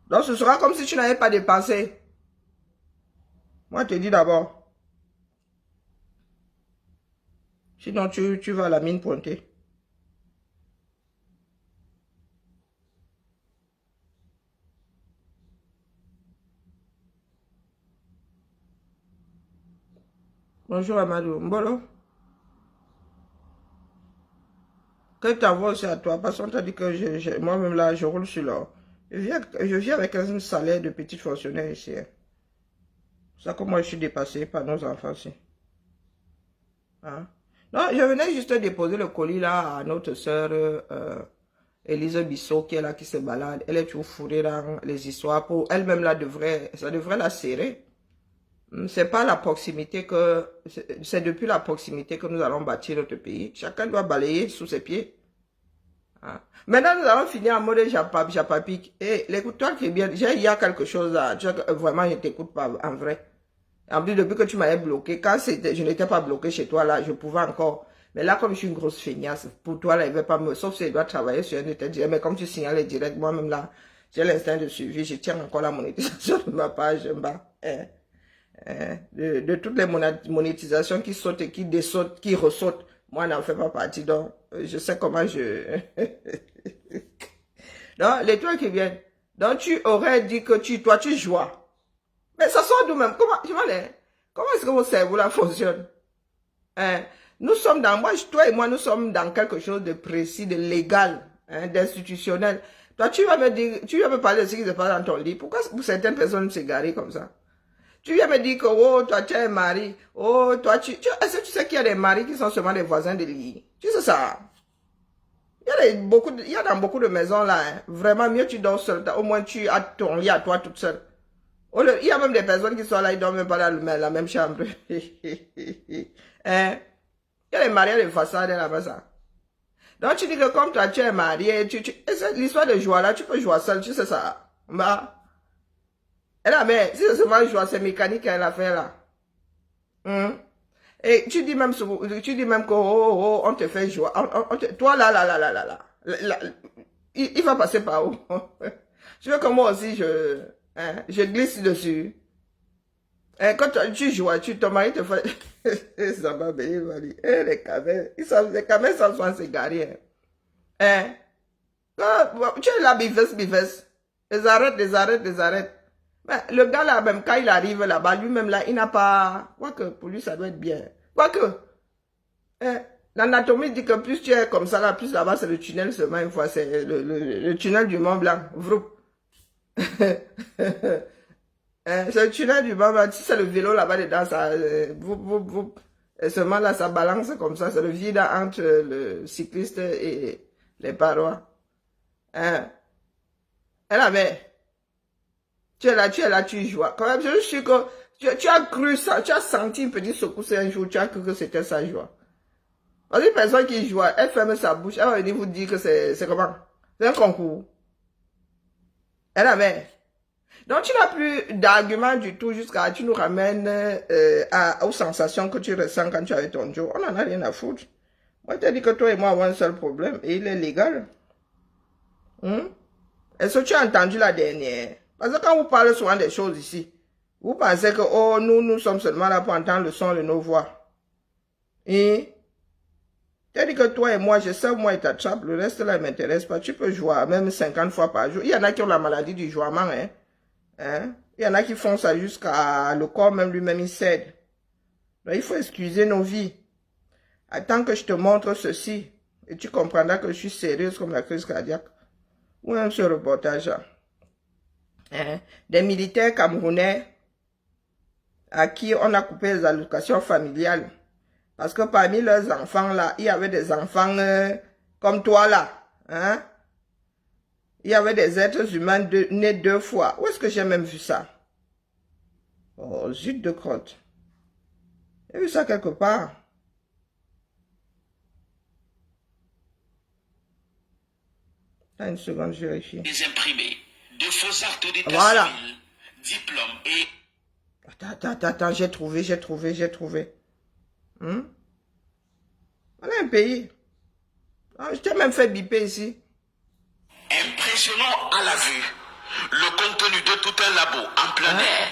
Speaker 1: Donc ce sera comme si tu n'avais pas dépensé. Moi, je te dis d'abord. Sinon, tu vas à la mine pointer. Bonjour Amadou. Mbolo. Que ta voix c'est à toi. Parce qu'on t'a dit que moi-même là, je roule sur l'or. Je viens avec un salaire de petit fonctionnaire ici. Hein. C'est ça que moi je suis dépassé par nos enfants ici. Hein? Non, je venais juste déposer le colis là à notre soeur Elise Bissot qui est là, qui se balade. Elle est toujours fourrée dans les histoires. Pour elle-même là, ça devrait la serrer. C'est pas la proximité que... C'est depuis la proximité que nous allons bâtir notre pays. Chacun doit balayer sous ses pieds. Hein? Maintenant, nous allons finir en mode japapique. Et l'écoute-toi qui est bien. Il y a quelque chose là. Vraiment, je ne t'écoute pas en vrai. En plus, depuis que tu m'avais bloqué, quand je n'étais pas bloqué chez toi là, je pouvais encore. Mais là, comme je suis une grosse feignasse, pour toi là, il ne va pas me... Sauf si elle doit travailler sur un état direct. Mais comme tu signales direct, moi-même là, j'ai l'instinct de suivi. Je tiens encore la monétisation de ma page en bas. De toutes les monétisations qui sautent et qui dessautent, qui ressautent, moi, n'en fais pas partie. Donc, je sais comment je... Donc, les trucs qui viennent. Donc, tu aurais dit que toi, tu joues. Mais ça sort d'où même? Comment est-ce que vos cerveaux là fonctionnent? Hein? Nous sommes toi et moi, nous sommes dans quelque chose de précis, de légal, hein, d'institutionnel. Toi, tu vas me parler de ce qui se passe dans ton lit. Pourquoi certaines personnes s'égarent comme ça? Tu viens me dire que, oh, toi, tu es un mari. Oh, toi, est-ce que tu sais qu'il y a des maris qui sont seulement des voisins de lit? Tu sais ça? Il y a dans beaucoup de maisons là, hein. Vraiment, mieux tu dors seul. Au moins, tu as ton lit à toi toute seule. Il y a même des personnes qui sont là, ils dorment même pas dans la même chambre. Hein? Il y a des mariés de façade là-bas, ça. Donc, tu dis que comme toi, tu es marié, l'histoire de joie là, tu peux jouer seul, tu sais ça. Bah. Et là, mais, si c'est seulement jouer, c'est mécanique qu'elle a fait là. Et tu dis même que, on te fait jouer. Toi, là. Il va passer par où? Je veux que moi aussi, je glisse dessus. Et quand tu joues, ton mari te fait... Ça va bien, Marie. Les camels, les camels s'en sont s'égarer. Tu es là, bifesse. Les arrête. Mais le gars là, même quand il arrive là-bas, lui-même là, il n'a pas... Quoique, pour lui, ça doit être bien. Quoique, l'anatomie dit que plus tu es comme ça là, plus là-bas, c'est le tunnel seulement une fois. C'est le tunnel du Mont Blanc. Vroup. C'est le tunnel du Mont Blanc. Si c'est le vélo là-bas dedans, ça... Et seulement là, ça balance comme ça. C'est le vide entre le cycliste et les parois. Elle avait... Tu es là, tu joues. Quand même, je suis que tu as cru ça, tu as senti une petite secousse un jour, tu as cru que c'était sa joie. Parce qu'une personne qui joue, elle ferme sa bouche, elle va venir vous dire que c'est comment? C'est un concours. Elle avait. Donc, tu n'as plus d'argument du tout jusqu'à tu nous ramènes aux sensations que tu ressens quand tu es avec ton Joe. On n'en a rien à foutre. Moi, je t'ai dit que toi et moi avons un seul problème, et il est légal. Est-ce que tu as entendu la dernière? Parce que quand vous parlez souvent des choses ici, vous pensez que, oh, nous sommes seulement là pour entendre le son de nos voix. Et, tu dit que toi et moi, je sais, moi, il t'attrape, le reste là, il ne m'intéresse pas. Tu peux jouer même 50 fois par jour. Il y en a qui ont la maladie du jouement, hein. Il y en a qui font ça jusqu'à le corps même lui-même, il cède. Donc, il faut excuser nos vies. Attends que je te montre ceci, et tu comprendras que je suis sérieuse comme la crise cardiaque. Ou même ce reportage-là. Des militaires camerounais à qui on a coupé les allocations familiales. Parce que parmi leurs enfants là, il y avait des enfants comme toi là. Hein? Il y avait des êtres humains nés 2 fois. Où est-ce que j'ai même vu ça? Oh, zut de crotte. J'ai vu ça quelque part. Attends une seconde, je vérifie.
Speaker 9: Des imprimés. De faux actes d'état
Speaker 1: voilà.
Speaker 9: civil, diplôme et...
Speaker 1: Attends, j'ai trouvé. On a un pays. Je t'ai même fait biper ici.
Speaker 9: Impressionnant à la vue. Le contenu de tout un labo en plein air.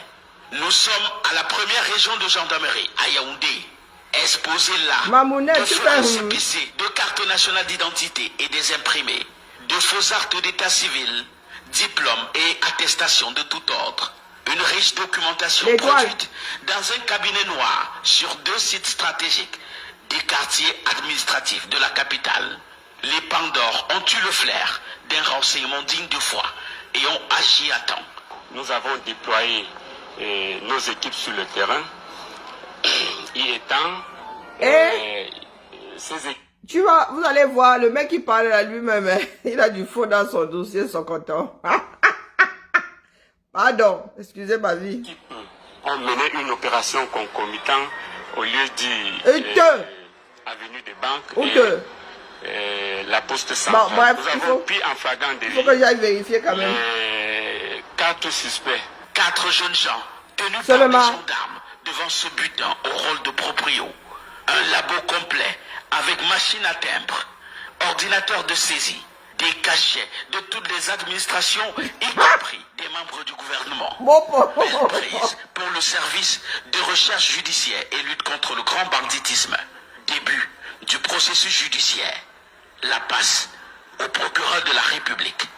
Speaker 9: Nous sommes à la première région de gendarmerie, à Yaoundé. Exposé là.
Speaker 1: Mamounet,
Speaker 9: de faux récépissés, de cartes nationales d'identité et des imprimés. De faux actes d'état civil, diplômes et attestations de tout ordre. Une riche documentation produite dans un cabinet noir sur 2 sites stratégiques des quartiers administratifs de la capitale. Les Pandores ont eu le flair d'un renseignement digne de foi et ont agi à temps.
Speaker 5: Nous avons déployé nos équipes sur le terrain. Y étant, ces équipes...
Speaker 1: Tu vois, vous allez voir, le mec qui parle à lui-même, il a du faux dans son dossier, son content. Pardon, excusez ma vie.
Speaker 5: On menait une opération concomitante au lieu dit avenue des banques et la poste centrale.
Speaker 1: Bon, bref,
Speaker 5: nous avons pris en flagrant délit.
Speaker 1: Il faut que j'aille vérifier quand même.
Speaker 5: 4 suspects.
Speaker 9: 4 jeunes gens tenus par des gendarmes devant ce butin au rôle de proprio. Un labo complet avec machine à timbre, ordinateur de saisie, des cachets de toutes les administrations, y compris des membres du gouvernement. Belle prise pour le service de recherche judiciaire et lutte contre le grand banditisme. Début du processus judiciaire. La passe au procureur de la République.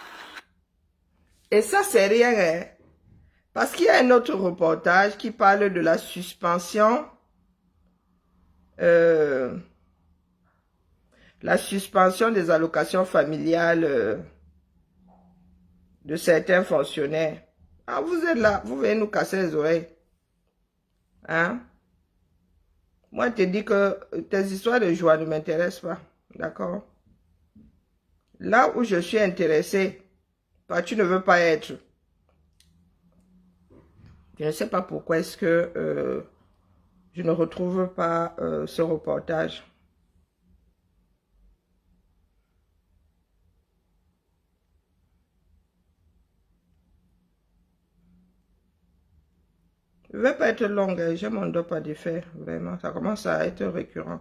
Speaker 1: Et ça, c'est rien, hein? Parce qu'il y a un autre reportage qui parle de la suspension des allocations familiales de certains fonctionnaires. Ah, vous êtes là, vous venez nous casser les oreilles. Hein? Moi, je te dis que tes histoires de joie ne m'intéressent pas. D'accord? Là où je suis intéressée, toi, tu ne veux pas être. Je ne sais pas pourquoi est-ce que je ne retrouve pas ce reportage. Je ne vais pas être longue, j'ai mon dos pas défait, vraiment. Ça commence à être récurrent.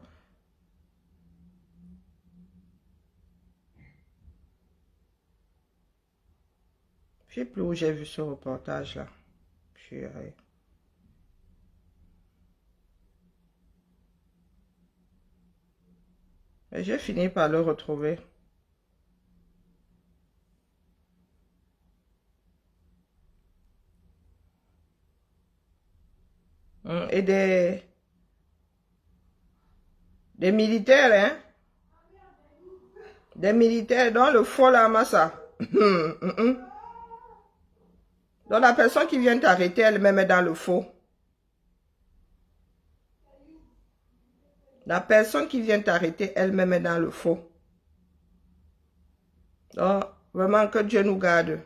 Speaker 1: Je ne sais plus où j'ai vu ce reportage-là. Mais j'ai fini par le retrouver. Et des militaires, hein? Des militaires dans le faux là, Massa. Donc la personne qui vient t'arrêter, elle-même est dans le faux. La personne qui vient t'arrêter, elle-même est dans le faux. Donc, vraiment que Dieu nous garde.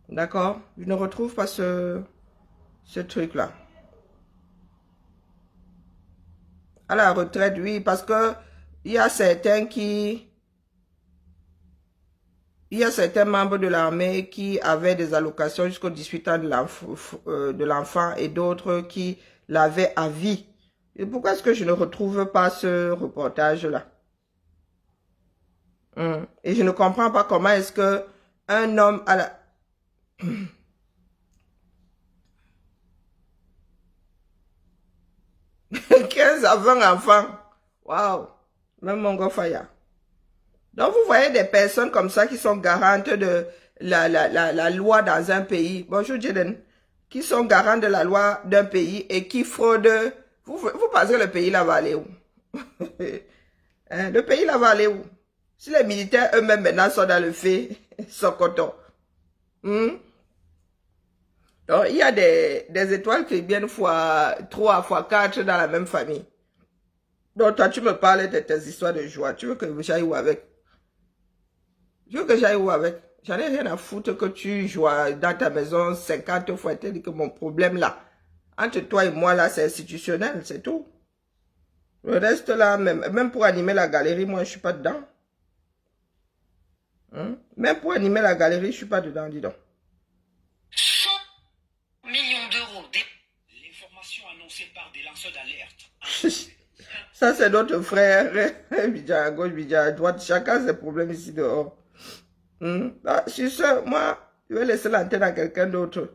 Speaker 1: D'accord? Je ne retrouve pas ce truc-là. À la retraite, oui, parce que il y a certains membres de l'armée qui avaient des allocations jusqu'aux 18 ans de l'enfant et d'autres qui l'avaient à vie. Et pourquoi est-ce que je ne retrouve pas ce reportage-là? Et je ne comprends pas comment est-ce que un homme à la... 15 à 20 enfants. Waouh. Même mon gofaya. Donc, vous voyez des personnes comme ça qui sont garantes de la loi dans un pays. Bonjour, Jaden. Qui sont garantes de la loi d'un pays et qui fraudent. Vous pensez que le pays là va aller où? Hein, le pays là va aller où? Si les militaires eux-mêmes maintenant sont dans le fait, sont contents. Donc, il y a des étoiles qui viennent fois 3, fois 4 dans la même famille. Donc, toi, tu me parles de tes histoires de joie. Tu veux que j'aille où avec? Je veux que j'aille où avec? J'en ai rien à foutre que tu joues dans ta maison 50 fois. Tu dis que mon problème là, entre toi et moi là, c'est institutionnel, c'est tout. Le reste là, même pour animer la galerie, moi, je suis pas dedans. Même pour animer la galerie, je suis pas dedans, dis donc.
Speaker 10: 100 millions d'euros. L'information annoncée par des lanceurs d'alerte.
Speaker 1: Ça, c'est notre frère. Bidja à gauche, Bidja à droite. Chacun ses problèmes ici dehors. Sur ce, moi, je vais laisser l'antenne à quelqu'un d'autre.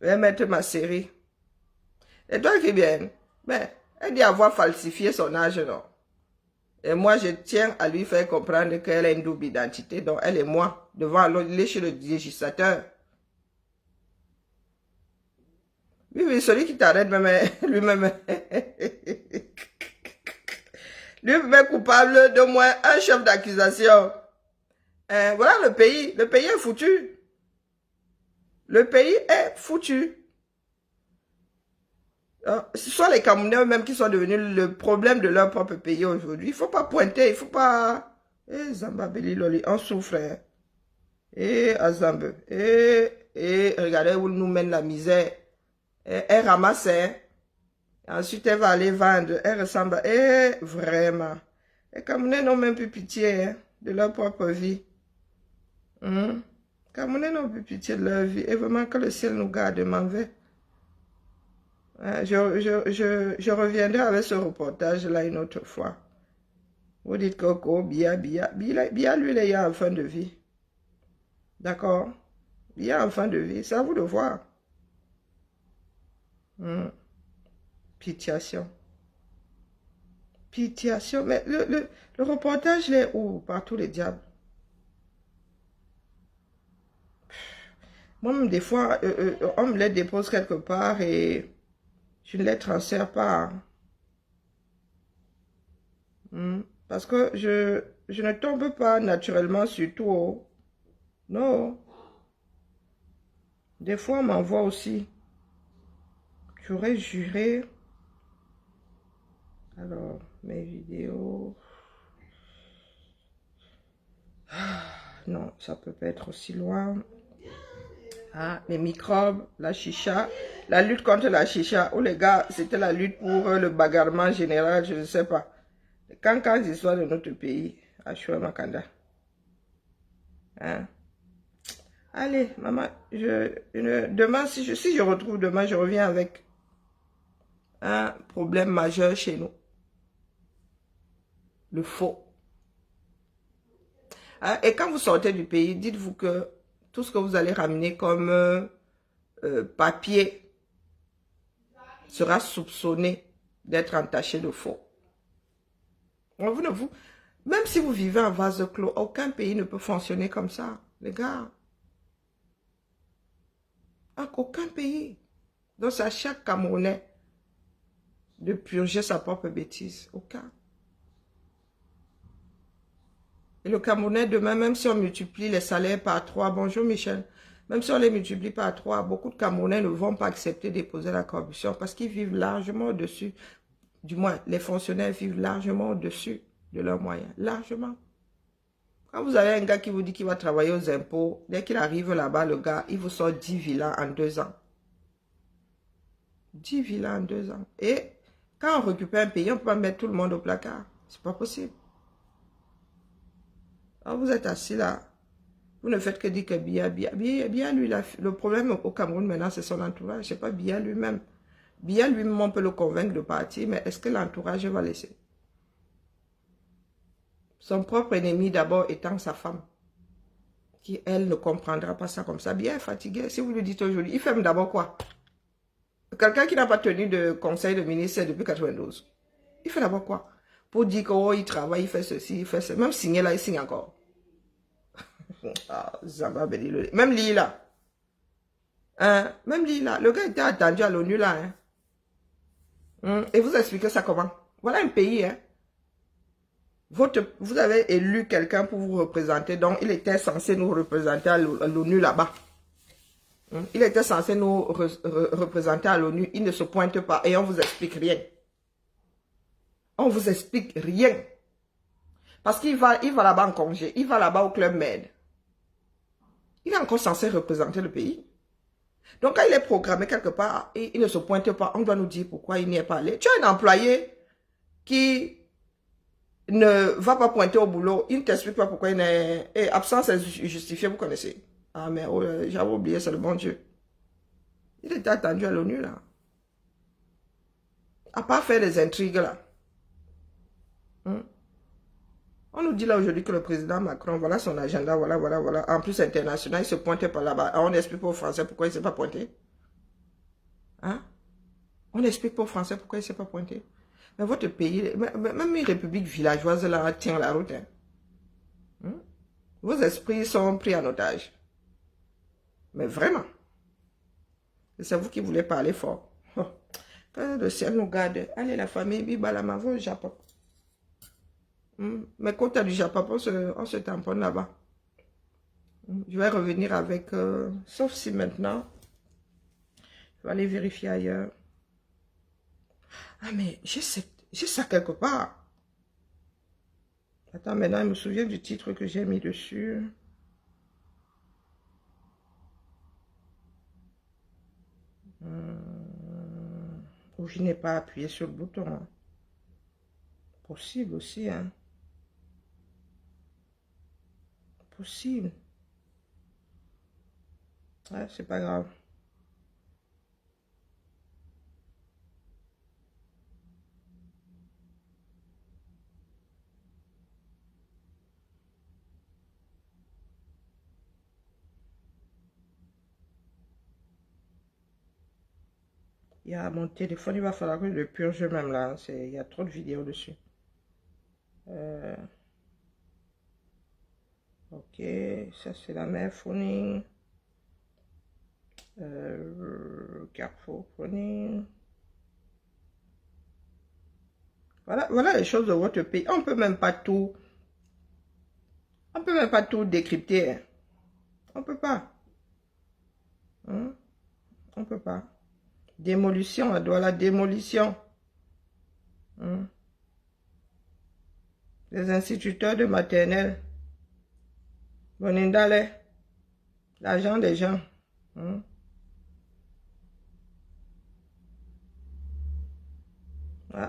Speaker 1: Je vais mettre ma série. Et toi qui viens, ben, elle dit avoir falsifié son âge, non? Et moi, je tiens à lui faire comprendre qu'elle a une double identité. Donc, elle et moi, devant aller chez le législateur. Oui, celui qui t'arrête, lui-même, lui-même est coupable de moins un chef d'accusation. Voilà le pays. Le pays est foutu. Le pays est foutu. Ce sont les Camerounais eux-mêmes qui sont devenus le problème de leur propre pays aujourd'hui. Il ne faut pas pointer, il ne faut pas... Zambabeli Loli, on souffre. Azambe. Regardez où nous mène la misère. Elle ramasse. Ensuite, elle va aller vendre. Elle ressemble. Vraiment. Les Camerounais n'ont même plus pitié de leur propre vie. Les Camerounais n'ont plus pitié de leur vie. Et vraiment que le ciel nous garde, m'en vais. Je reviendrai avec ce reportage-là une autre fois. Vous dites Coco, Bia, lui, il est en fin de vie. D'accord? Bia en fin de vie, c'est à vous de voir. Pitiation. Pitiation. Mais le reportage, il est où? Par tous les diables. Moi-même, des fois, on me les dépose quelque part et je ne les transfère pas. Parce que je ne tombe pas naturellement sur tout. Non. Des fois, on m'envoie aussi. J'aurais juré. Alors, mes vidéos. Non, ça peut pas être aussi loin. Ah, les microbes, la chicha. La lutte contre la chicha. Oh les gars, c'était la lutte pour le bagarrement général, je ne sais pas. Quand l'histoire de notre pays. Achoué Makanda. Hein? Allez, maman, demain, si je retrouve demain, je reviens avec un problème majeur chez nous. Le faux. Hein? Et quand vous sortez du pays, dites-vous que tout ce que vous allez ramener comme papier sera soupçonné d'être entaché de faux. Même si vous vivez en vase clos, aucun pays ne peut fonctionner comme ça, les gars. Aucun pays. Donc c'est à chaque Camerounais de purger sa propre bêtise. Aucun. Et le Camerounais demain, même si on multiplie les salaires par 3, bonjour Michel, même si on les multiplie par 3, beaucoup de Camerounais ne vont pas accepter de déposer la corruption parce qu'ils vivent largement au-dessus. Du moins, les fonctionnaires vivent largement au-dessus de leurs moyens. Largement. Quand vous avez un gars qui vous dit qu'il va travailler aux impôts, dès qu'il arrive là-bas, le gars, il vous sort 10 villas en 2 ans. 10 villas en 2 ans. Et quand on récupère un pays, on ne peut pas mettre tout le monde au placard. C'est pas possible. Alors vous êtes assis là. Vous ne faites que dire que Biya, lui, le problème au Cameroun maintenant, c'est son entourage. C'est pas Biya lui-même. Biya lui-même, on peut le convaincre de partir, mais est-ce que l'entourage va laisser? Son propre ennemi d'abord étant sa femme, qui elle ne comprendra pas ça comme ça. Biya est fatigué. Si vous lui dites aujourd'hui, il fait d'abord quoi? Quelqu'un qui n'a pas tenu de conseil de ministère depuis 92. Il fait d'abord quoi? Pour dire qu'il travaille, il fait ceci, il fait ceci. Même signer là, il signe encore. Ah, Zamba Bedi, même Lila. Hein? Même Lila. Le gars était attendu à l'ONU là. Hein? Et vous expliquez ça comment? Voilà un pays. Hein? Vous avez élu quelqu'un pour vous représenter. Donc, il était censé nous représenter à l'ONU là-bas. Hein? Il était censé nous représenter à l'ONU. Il ne se pointe pas et on vous explique rien. On vous explique rien. Parce qu'il va là-bas en congé. Il va là-bas au Club Med. Il est encore censé représenter le pays. Donc, quand il est programmé quelque part, il ne se pointe pas. On doit nous dire pourquoi il n'y est pas allé. Tu as un employé qui ne va pas pointer au boulot. Il ne t'explique pas pourquoi il est... Et absence est justifiée, vous connaissez. Ah, mais oh, j'avais oublié, c'est le bon Dieu. Il était attendu à l'ONU, là. À part faire des intrigues, là. On nous dit là aujourd'hui que le président Macron, voilà son agenda, voilà. En plus international, il se pointait pas là-bas. On explique pas aux Français pourquoi il ne s'est pas pointé. Hein? On explique pas aux Français pourquoi il ne s'est pas pointé. Mais votre pays, même une république villageoise là, tient la route. Hein? Vos esprits sont pris en otage. Mais vraiment. C'est vous qui voulez parler fort. Oh. Que le ciel nous garde. Allez la famille, Bibalama, va au Japon. Mais quand tu as du Japon, on se tamponne là-bas. Je vais revenir avec... sauf si maintenant... Je vais aller vérifier ailleurs. Ah, mais j'ai ça quelque part. Attends, maintenant, je me souviens du titre que j'ai mis dessus. Ou je n'ai pas appuyé sur le bouton. Hein. Possible aussi, hein. Possible. Ouais, c'est pas grave. Il y a mon téléphone, il va falloir que je le purge même là. Il y a trop de vidéos dessus. Ok, ça c'est la mère phoning. Carrefour phoning. Voilà les choses de votre pays. On peut même pas tout. On peut même pas tout décrypter. Hein. On peut pas. Hein? On peut pas. Démolition, elle doit la démolition. Les instituteurs de maternelle. Bonindale. L'argent des gens.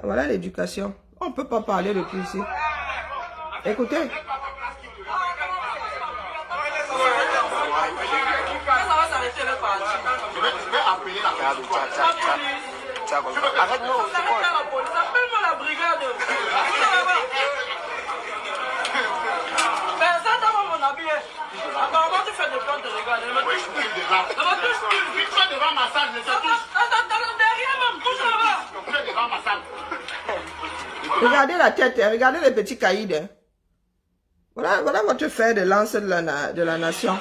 Speaker 1: Voilà l'éducation. On ne peut pas parler depuis ici. Écoutez. Regardez la tête, regardez les petits caïds. Voilà votre fer de lance de la nation.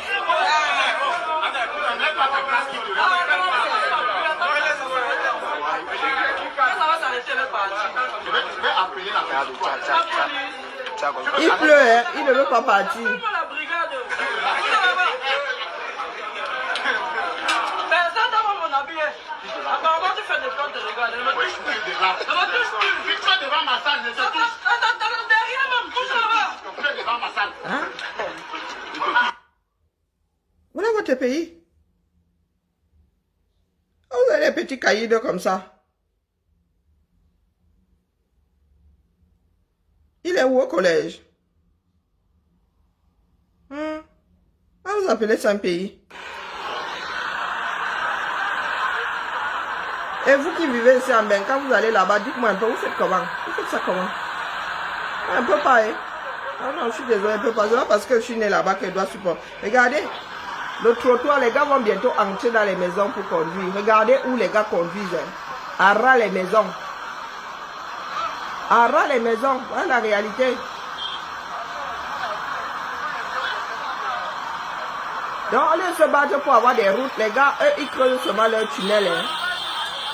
Speaker 1: Il pleut, hein? Il ne veut pas partir. Hein? Voilà votre pays. Vous avez des petits caïds comme ça. Il est où au collège? Vous appelez ça un pays? Et vous qui vivez ici en Bénin, quand vous allez là-bas, dites-moi un peu, vous faites comment? Vous faites ça comment? Un peu pas, hein? Non, je suis désolé, un peu pas. C'est pas parce que je suis né là-bas que je dois supporter. Regardez, le trottoir, les gars vont bientôt entrer dans les maisons pour conduire. Regardez où les gars conduisent. À ras les maisons. À ras les maisons, voilà la réalité. Donc, au lieu de se battre pour avoir des routes, les gars, eux, ils creusent seulement leur tunnel. Hein.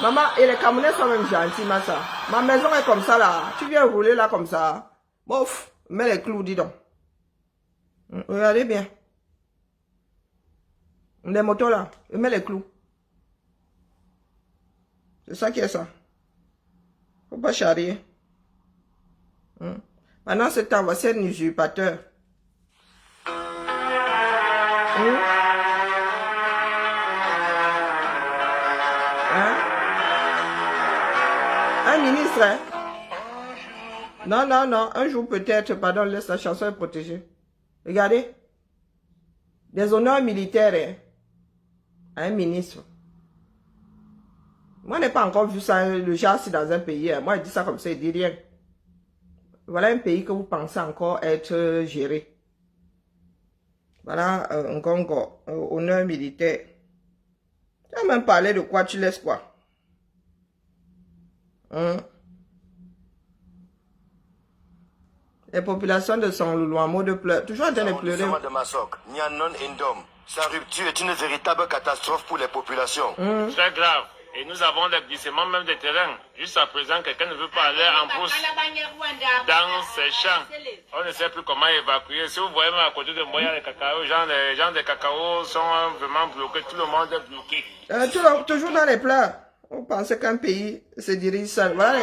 Speaker 1: Maman, et les Camerounais sont même gentils, ma soeur. Ma maison est comme ça, là. Tu viens rouler là comme ça. Bof, mets les clous, dis donc. Regardez bien. Les motos, là, mets les clous. C'est ça qui est ça. Faut pas charrier. Pendant ce temps, voici un usurpateur. Un ministre, hein? Non, non, non. Un jour peut-être, pardon, laisse la chanson protéger. Regardez. Des honneurs militaires, hein? Un ministre. Moi, je n'ai pas encore vu ça, le genre, si dans un pays. Hein. Moi, je dis ça comme ça, il dit rien. Voilà un pays que vous pensez encore être géré. Voilà un Congo, honneur militaire. Tu as même parlé de quoi, tu laisses quoi? Les populations de San Loulou en mot de pleurs. Toujours en train de pleurer.
Speaker 11: Sa rupture est une véritable catastrophe pour les populations.
Speaker 5: Très grave. Et nous avons des glissements même des terrains. Jusqu'à présent, quelqu'un ne veut pas aller en brousse dans ces champs. On ne sait plus comment évacuer. Si vous voyez même à côté de moi, il y a les cacao. Les gens des cacao sont vraiment bloqués. Tout le monde est bloqué.
Speaker 1: Toujours dans les pleurs. On pensait qu'un pays se dirige seul. Voilà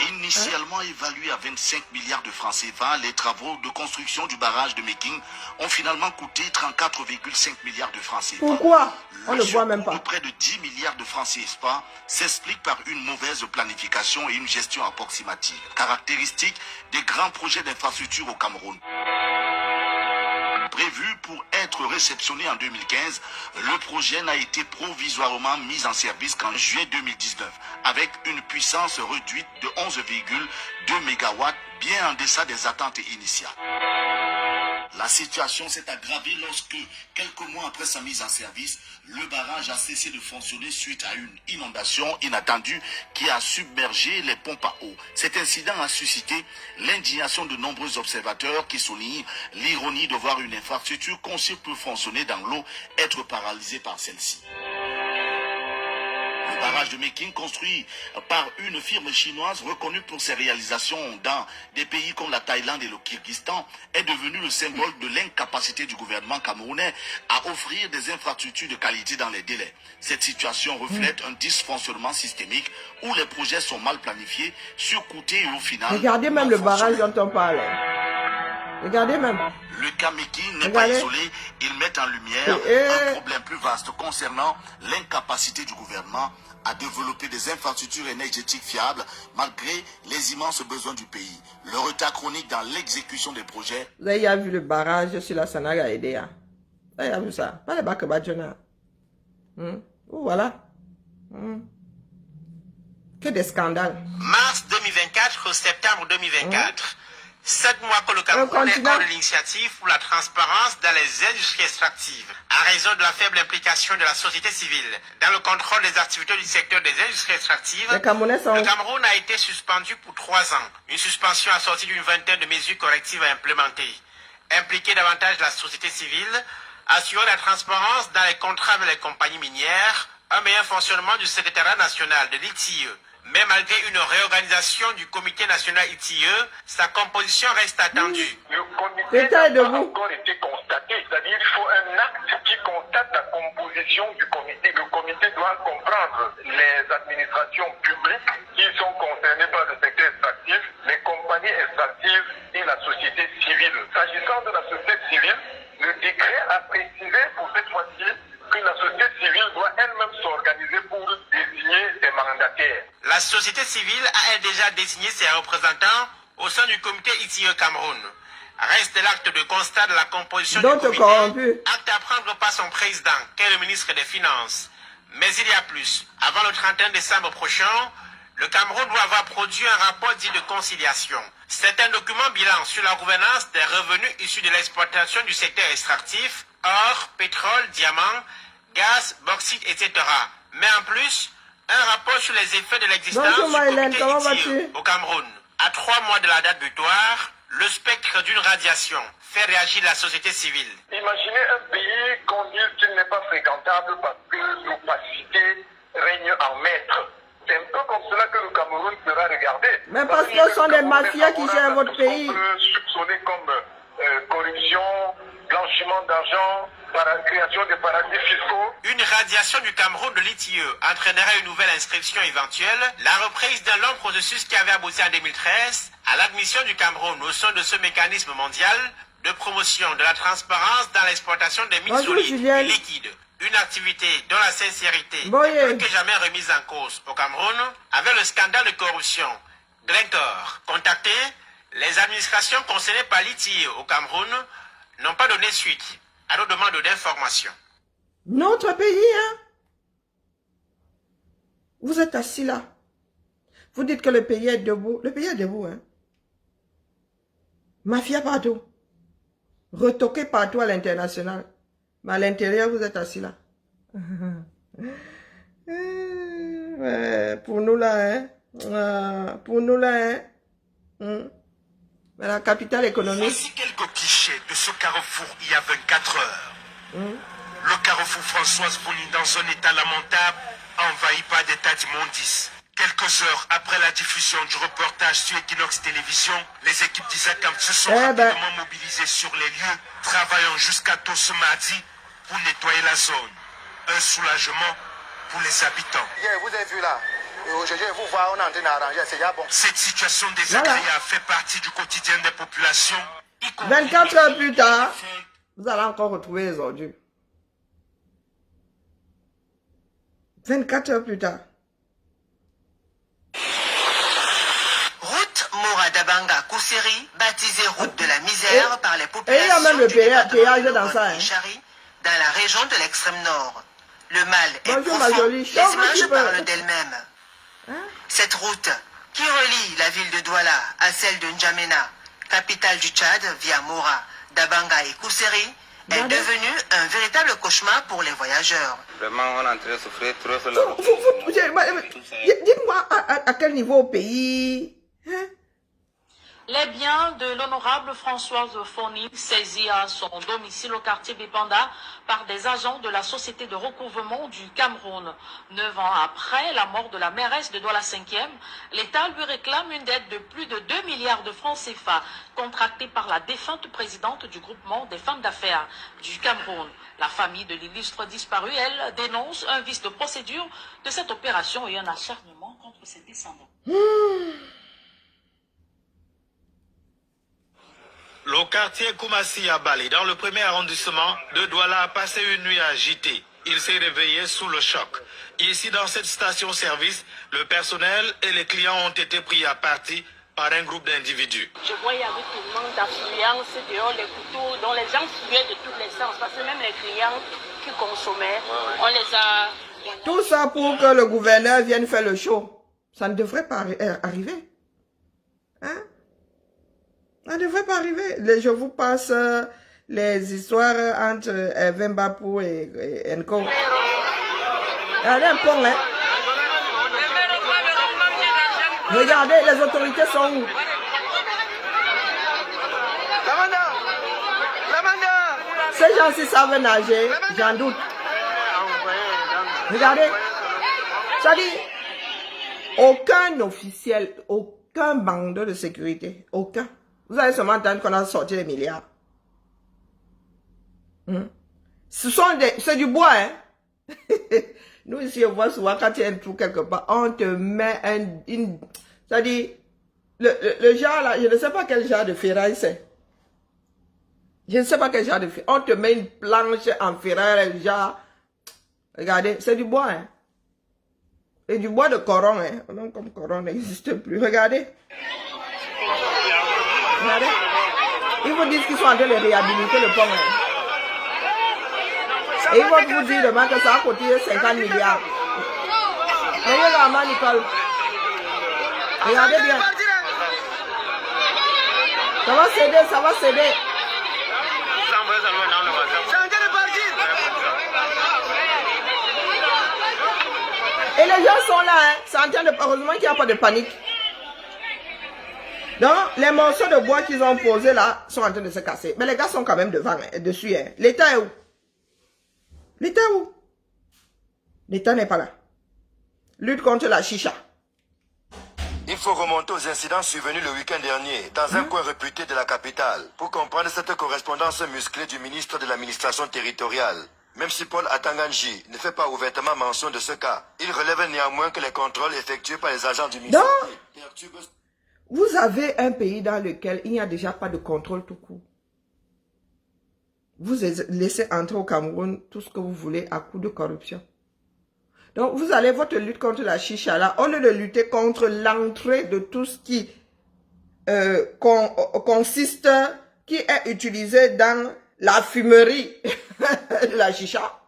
Speaker 9: Initialement évalué à 25 milliards de francs CFA, les travaux de construction du barrage de Méking ont finalement coûté 34,5 milliards de francs CFA.
Speaker 1: Pourquoi? On ne voit même pas.
Speaker 9: De près de 10 milliards de francs CFA s'explique par une mauvaise planification et une gestion approximative, caractéristique des grands projets d'infrastructure au Cameroun. Prévu pour être réceptionné en 2015, le projet n'a été provisoirement mis en service qu'en juillet 2019, avec une puissance réduite de 11,2 MW, bien en deçà des attentes initiales. La situation s'est aggravée lorsque, quelques mois après sa mise en service, le barrage a cessé de fonctionner suite à une inondation inattendue qui a submergé les pompes à eau. Cet incident a suscité l'indignation de nombreux observateurs qui soulignent l'ironie de voir une infrastructure conçue pour fonctionner dans l'eau être paralysée par celle-ci. Le barrage de Mékin, construit par une firme chinoise reconnue pour ses réalisations dans des pays comme la Thaïlande et le Kyrgyzstan, est devenu le symbole de l'incapacité du gouvernement camerounais à offrir des infrastructures de qualité dans les délais. Cette situation reflète un dysfonctionnement systémique où les projets sont mal planifiés, surcoûtés et au final...
Speaker 1: Regardez même le barrage dont on parle. Regardez même.
Speaker 9: Le cas Mékin n'est pas isolé, il met en lumière un problème plus vaste concernant l'incapacité du gouvernement à développer des infrastructures énergétiques fiables malgré les immenses besoins du pays. Le retard chronique dans l'exécution des projets.
Speaker 1: Vous avez vu le barrage sur la Sanaga Edea. Vous avez vu ça? Pas les bacs Badjona. Voilà. Que des scandales.
Speaker 12: Mars 2024 au septembre 2024. 7 mois que le Cameroun est hors de l'initiative pour la transparence dans les industries extractives, à raison de la faible implication de la société civile dans le contrôle des activités du secteur des industries extractives. Le Cameroun a été suspendu pour 3 ans, une suspension assortie d'une vingtaine de mesures correctives à implémenter. Impliquer davantage la société civile, assurer la transparence dans les contrats avec les compagnies minières, un meilleur fonctionnement du secrétariat national de l'ITIE. Mais malgré une réorganisation du comité national ITIE, sa composition reste attendue.
Speaker 13: Le comité n'a pas encore été constaté, c'est-à-dire qu'il faut un acte qui constate la composition du comité. Le comité doit comprendre les administrations publiques qui sont concernées par le secteur extractif, les compagnies extractives et la société civile. S'agissant de la société civile, le décret a précisé pour cette fois-ci que la société civile doit elle-même s'organiser pour désigner ses mandataires.
Speaker 12: La société civile a elle déjà désigné ses représentants au sein du comité ITIE Cameroun. Reste l'acte de constat de la composition du comité, acte à prendre par son président, qui est le ministre des Finances. Mais il y a plus. Avant le 31 décembre prochain, le Cameroun doit avoir produit un rapport dit de conciliation. C'est un document bilan sur la gouvernance des revenus issus de l'exploitation du secteur extractif, or, pétrole, diamants, gaz, bauxite, etc. Mais en plus, un rapport sur les effets de l'existence du comité ITIE au Cameroun. À 3 mois de la date butoir, le spectre d'une radiation fait réagir la société civile.
Speaker 13: Imaginez un pays qu'on dit qu'il n'est pas fréquentable parce que l'opacité règne en maître. C'est un peu comme cela que le Cameroun sera regardé.
Speaker 1: Mais parce que ce sont des mafias qui gèrent votre pays.
Speaker 13: On peut soupçonner comme corruption, blanchiment d'argent, création de paradis fiscaux.
Speaker 12: Une radiation du Cameroun de l'ITIE entraînerait une nouvelle inscription éventuelle, la reprise d'un long processus qui avait abouti en 2013 à l'admission du Cameroun au sein de ce mécanisme mondial de promotion de la transparence dans l'exploitation des mines solides et liquides. Une activité dont la sincérité est plus que jamais remise en cause au Cameroun avec le scandale de corruption. Glencore, contacté, les administrations concernées par l'ITIE au Cameroun n'ont pas donné suite à nos demandes d'information.
Speaker 1: Notre pays, hein? Vous êtes assis là. Vous dites que le pays est debout. Le pays est debout, hein? Mafia partout. Retoqué partout à l'international. Mais à l'intérieur, vous êtes assis là. Ouais, pour nous là, hein? Pour nous là, hein? Mais la capitale économique.
Speaker 9: Voici quelques clichés de ce carrefour il y a 24 heures. Le carrefour Françoise Bouni dans un état lamentable, envahi par des tas d'immondices. Quelques heures après la diffusion du reportage sur Equinox Télévision, les équipes d'Isacam se sont rapidement mobilisées sur les lieux, travaillant jusqu'à tôt ce mardi pour nettoyer la zone. Un soulagement pour les habitants.
Speaker 11: Vous avez vu là, aujourd'hui vous voyez, on est en train d'arranger, c'est déjà bon.
Speaker 9: Cette situation désagréable fait partie du quotidien des populations.
Speaker 1: 24 heures plus tard, vous allez encore retrouver les ordures. 24 heures plus tard.
Speaker 12: Route Mora-Dabanga Kousseri, baptisée route de la misère par les populations
Speaker 1: et il y a même le péage dans ça, hein.
Speaker 12: Dans la région de l'extrême nord. Le mal est
Speaker 1: Bonjour,
Speaker 12: profond,
Speaker 1: les
Speaker 12: images parlent d'elles-mêmes. Cette route qui relie la ville de Douala à celle de N'Djamena, capitale du Tchad via Mora, Dabanga et Kousseri, est devenue un véritable cauchemar pour les voyageurs.
Speaker 8: Vraiment, on est en train de souffrir trop sur
Speaker 1: la Dites-moi à quel niveau au pays, hein?
Speaker 14: Les biens de l'honorable Françoise Foni, saisis à son domicile au quartier Bipanda par des agents de la Société de recouvrement du Cameroun. 9 ans après la mort de la mairesse de Douala 5e, l'État lui réclame une dette de plus de 2 milliards de francs CFA, contractée par la défunte présidente du groupement des femmes d'affaires du Cameroun. La famille de l'illustre disparu, elle, dénonce un vice de procédure de cette opération et un acharnement contre ses descendants.
Speaker 12: Le quartier Koumassi à Bali, dans le premier arrondissement de Douala, a passé une nuit agitée. Il s'est réveillé sous le choc. Ici, dans cette station-service, le personnel et les clients ont été pris à partie par un groupe d'individus.
Speaker 15: Je voyais avec tellement d'affluence dehors les couteaux dont les gens fuyaient de tous les sens. Parce que même les clients qui consommaient, on les a...
Speaker 1: Tout ça pour que le gouverneur vienne faire le show. Ça ne devrait pas arriver. Hein? Ça ne devrait pas arriver. Je vous passe les histoires entre Vembapou et Nko. Regardez un pont, hein. Regardez, les autorités sont où? Ces gens-ci savent nager, j'en doute. Regardez. Ça dit, aucun officiel, aucun bandeur de sécurité, aucun. Vous allez seulement entendre qu'on a sorti les milliards. C'est du bois, hein. Nous ici, on voit souvent quand il y a un trou quelque part, on te met c'est-à-dire, le genre là, je ne sais pas quel genre de ferraille c'est. Je ne sais pas quel genre de ferraille. On te met une planche en ferraille, genre. Regardez, c'est du bois, hein. Et du bois de coron, hein. Non, comme coron n'existe plus. Regardez. Regardez. Ils vous disent qu'ils sont en train de réhabiliter le pont. Hein. Et ils vont vous dire demain que ça a coûté 50 milliards. Regardez la main, Nicole. Regardez bien. Ça va céder, ça va céder. Et les gens sont là, hein. C'est en train de... Heureusement qu'il n'y a pas de panique. Donc, les morceaux de bois qu'ils ont posés là sont en train de se casser. Mais les gars sont quand même devant, hein, dessus. Hein. L'État est où? L'État est où? L'État n'est pas là. Lutte contre la chicha.
Speaker 16: Il faut remonter aux incidents survenus le week-end dernier dans un coin réputé de la capitale pour comprendre cette correspondance musclée du ministre de l'administration territoriale. Même si Paul Atanganji ne fait pas ouvertement mention de ce cas, il relève néanmoins que les contrôles effectués par les agents du ministère...
Speaker 1: Vous avez un pays dans lequel il n'y a déjà pas de contrôle tout court. Vous laissez entrer au Cameroun tout ce que vous voulez à coup de corruption. Donc, vous allez, votre lutte contre la chicha là, au lieu de lutter contre l'entrée de tout ce qui consiste, qui est utilisé dans la fumerie de la chicha.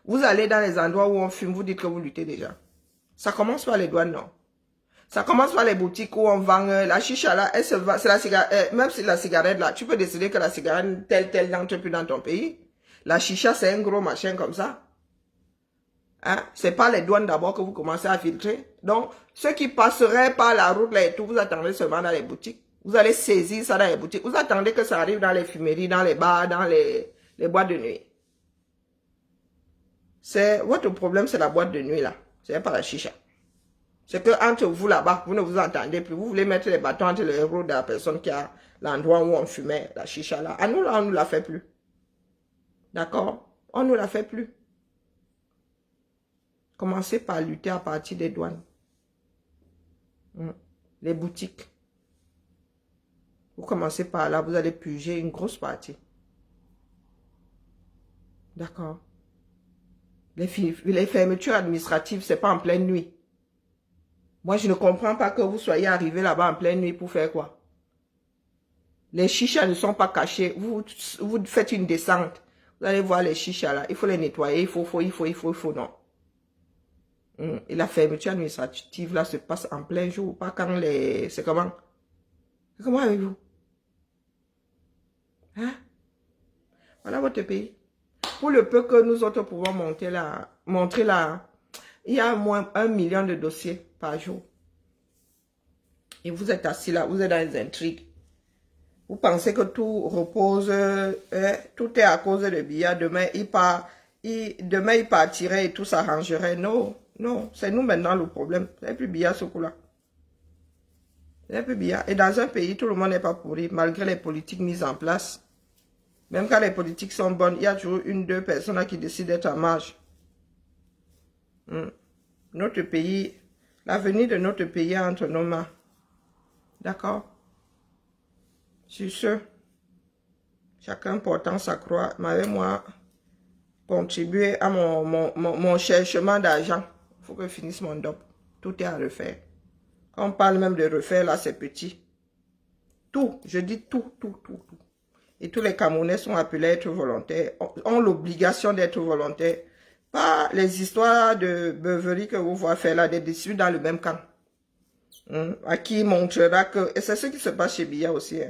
Speaker 1: Vous allez dans les endroits où on fume, vous dites que vous luttez déjà. Ça commence par les douanes, non. Ça commence par les boutiques où on vend la chicha là, c'est la cigarette, même si la cigarette là, tu peux décider que la cigarette telle n'entre plus dans ton pays. La chicha c'est un gros machin comme ça. Hein? C'est pas les douanes d'abord que vous commencez à filtrer. Donc, ceux qui passeraient par la route là et tout, vous attendez seulement dans les boutiques. Vous allez saisir ça dans les boutiques. Vous attendez que ça arrive dans les fumeries, dans les bars, dans les boîtes de nuit. Votre problème, c'est la boîte de nuit là. C'est pas la chicha. C'est que entre vous là-bas, vous ne vous entendez plus. Vous voulez mettre les bâtons entre les roues de la personne qui a l'endroit où on fumait la chicha là. À nous là, on ne nous la fait plus. D'accord? On ne nous la fait plus. Commencez par lutter à partir des douanes. Les boutiques. Vous commencez par là, vous allez purger une grosse partie. D'accord? Les fermetures administratives, c'est pas en pleine nuit. Moi, je ne comprends pas que vous soyez arrivé là-bas en pleine nuit pour faire quoi? Les chichas ne sont pas cachés. Vous faites une descente. Vous allez voir les chichas là. Il faut les nettoyer. Il faut, non. Et la fermeture administrative là se passe en plein jour. Pas quand les... C'est comment? C'est comment avec vous? Hein? Voilà votre pays. Pour le peu que nous autres pouvons montrer là, il y a au moins 1 million de dossiers par jour. Et vous êtes assis là, vous êtes dans les intrigues. Vous pensez que tout repose, tout est à cause de Biya. Demain, il partirait et tout s'arrangerait. Non, non, c'est nous maintenant le problème. C'est plus Biya ce coup-là. C'est plus Biya. Et dans un pays, tout le monde n'est pas pourri, malgré les politiques mises en place. Même quand les politiques sont bonnes, il y a toujours une, deux personnes là qui décident d'être en marge. Notre pays, l'avenir de notre pays est entre nos mains. D'accord? Sur ce, chacun portant sa croix, m'avait moi contribué à mon cherchement d'argent. Il faut que je finisse mon DOP. Tout est à refaire. Quand on parle même de refaire, là, c'est petit. Tout, je dis tout. Et tous les Camerounais sont appelés à être volontaires, ont l'obligation d'être volontaires. Pas les histoires de beuverie que vous voyez faire là, des déçus dans le même camp. À qui montrera que... Et c'est ce qui se passe chez Biya aussi.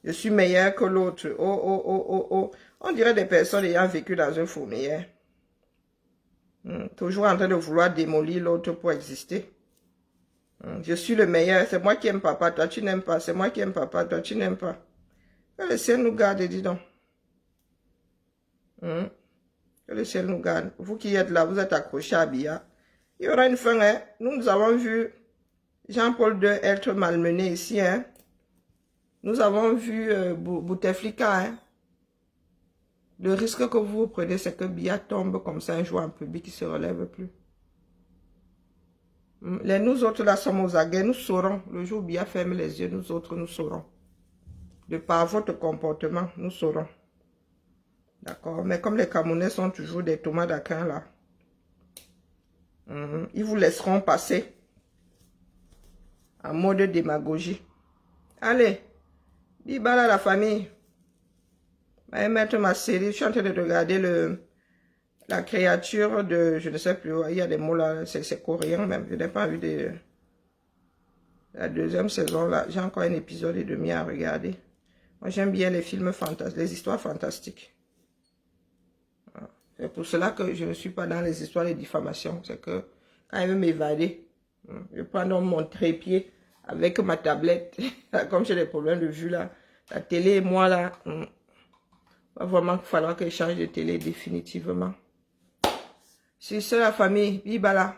Speaker 1: Je suis meilleur que l'autre. Oh. On dirait des personnes ayant vécu dans un fourmilière. Toujours en train de vouloir démolir l'autre pour exister. Je suis le meilleur. C'est moi qui aime papa. Toi, tu n'aimes pas. C'est moi qui aime papa. Toi, tu n'aimes pas. Que le ciel nous garde, dis donc. Que le ciel nous garde. Vous qui êtes là, vous êtes accrochés à Biya. Il y aura une fin, hein. Nous avons vu Jean-Paul II être malmené ici, hein. Nous avons vu Bouteflika, hein. Le risque que vous prenez, c'est que Biya tombe comme ça un jour en public, qui ne se relève plus. Nous autres, là, sommes aux aguets. Nous saurons. Le jour où Biya ferme les yeux, nous autres, nous saurons. De par votre comportement, nous saurons. D'accord? Mais comme les Camerounais sont toujours des tomates d'aquin, là, ils vous laisseront passer en mode démagogie. Allez, Bibala la famille. Je vais mettre ma série. Je suis en train de regarder la créature de... Je ne sais plus. Il y a des mots là. C'est coréen même. Je n'ai pas vu de... La deuxième saison là. J'ai encore un épisode et demi à regarder. Moi j'aime bien les films fantastiques. Les histoires fantastiques. C'est pour cela que je ne suis pas dans les histoires de diffamation. C'est que quand il veut m'évader, je prends donc mon trépied avec ma tablette. Comme j'ai des problèmes de vue là. La télé et moi là... va vraiment falloir que je change de télé définitivement. C'est ça la famille. Bibala.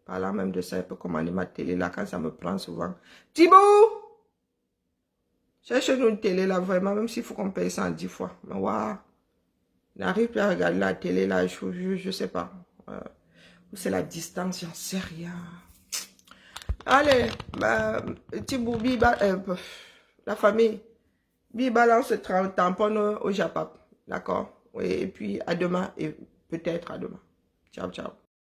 Speaker 1: Parlant même de ça, il peut commander ma télé là quand ça me prend souvent. Thibaut! Cherche-nous une télé là vraiment, même s'il faut qu'on paye ça en 10 fois. Mais waouh! N'arrive plus à regarder la télé là, je sais pas. C'est la distance, j'en sais rien. Allez, Thibaut, Bibala, la famille. Bibala, on se tamponne au Japon. D'accord? Oui, et puis à demain, et peut-être à demain. Ciao, ciao.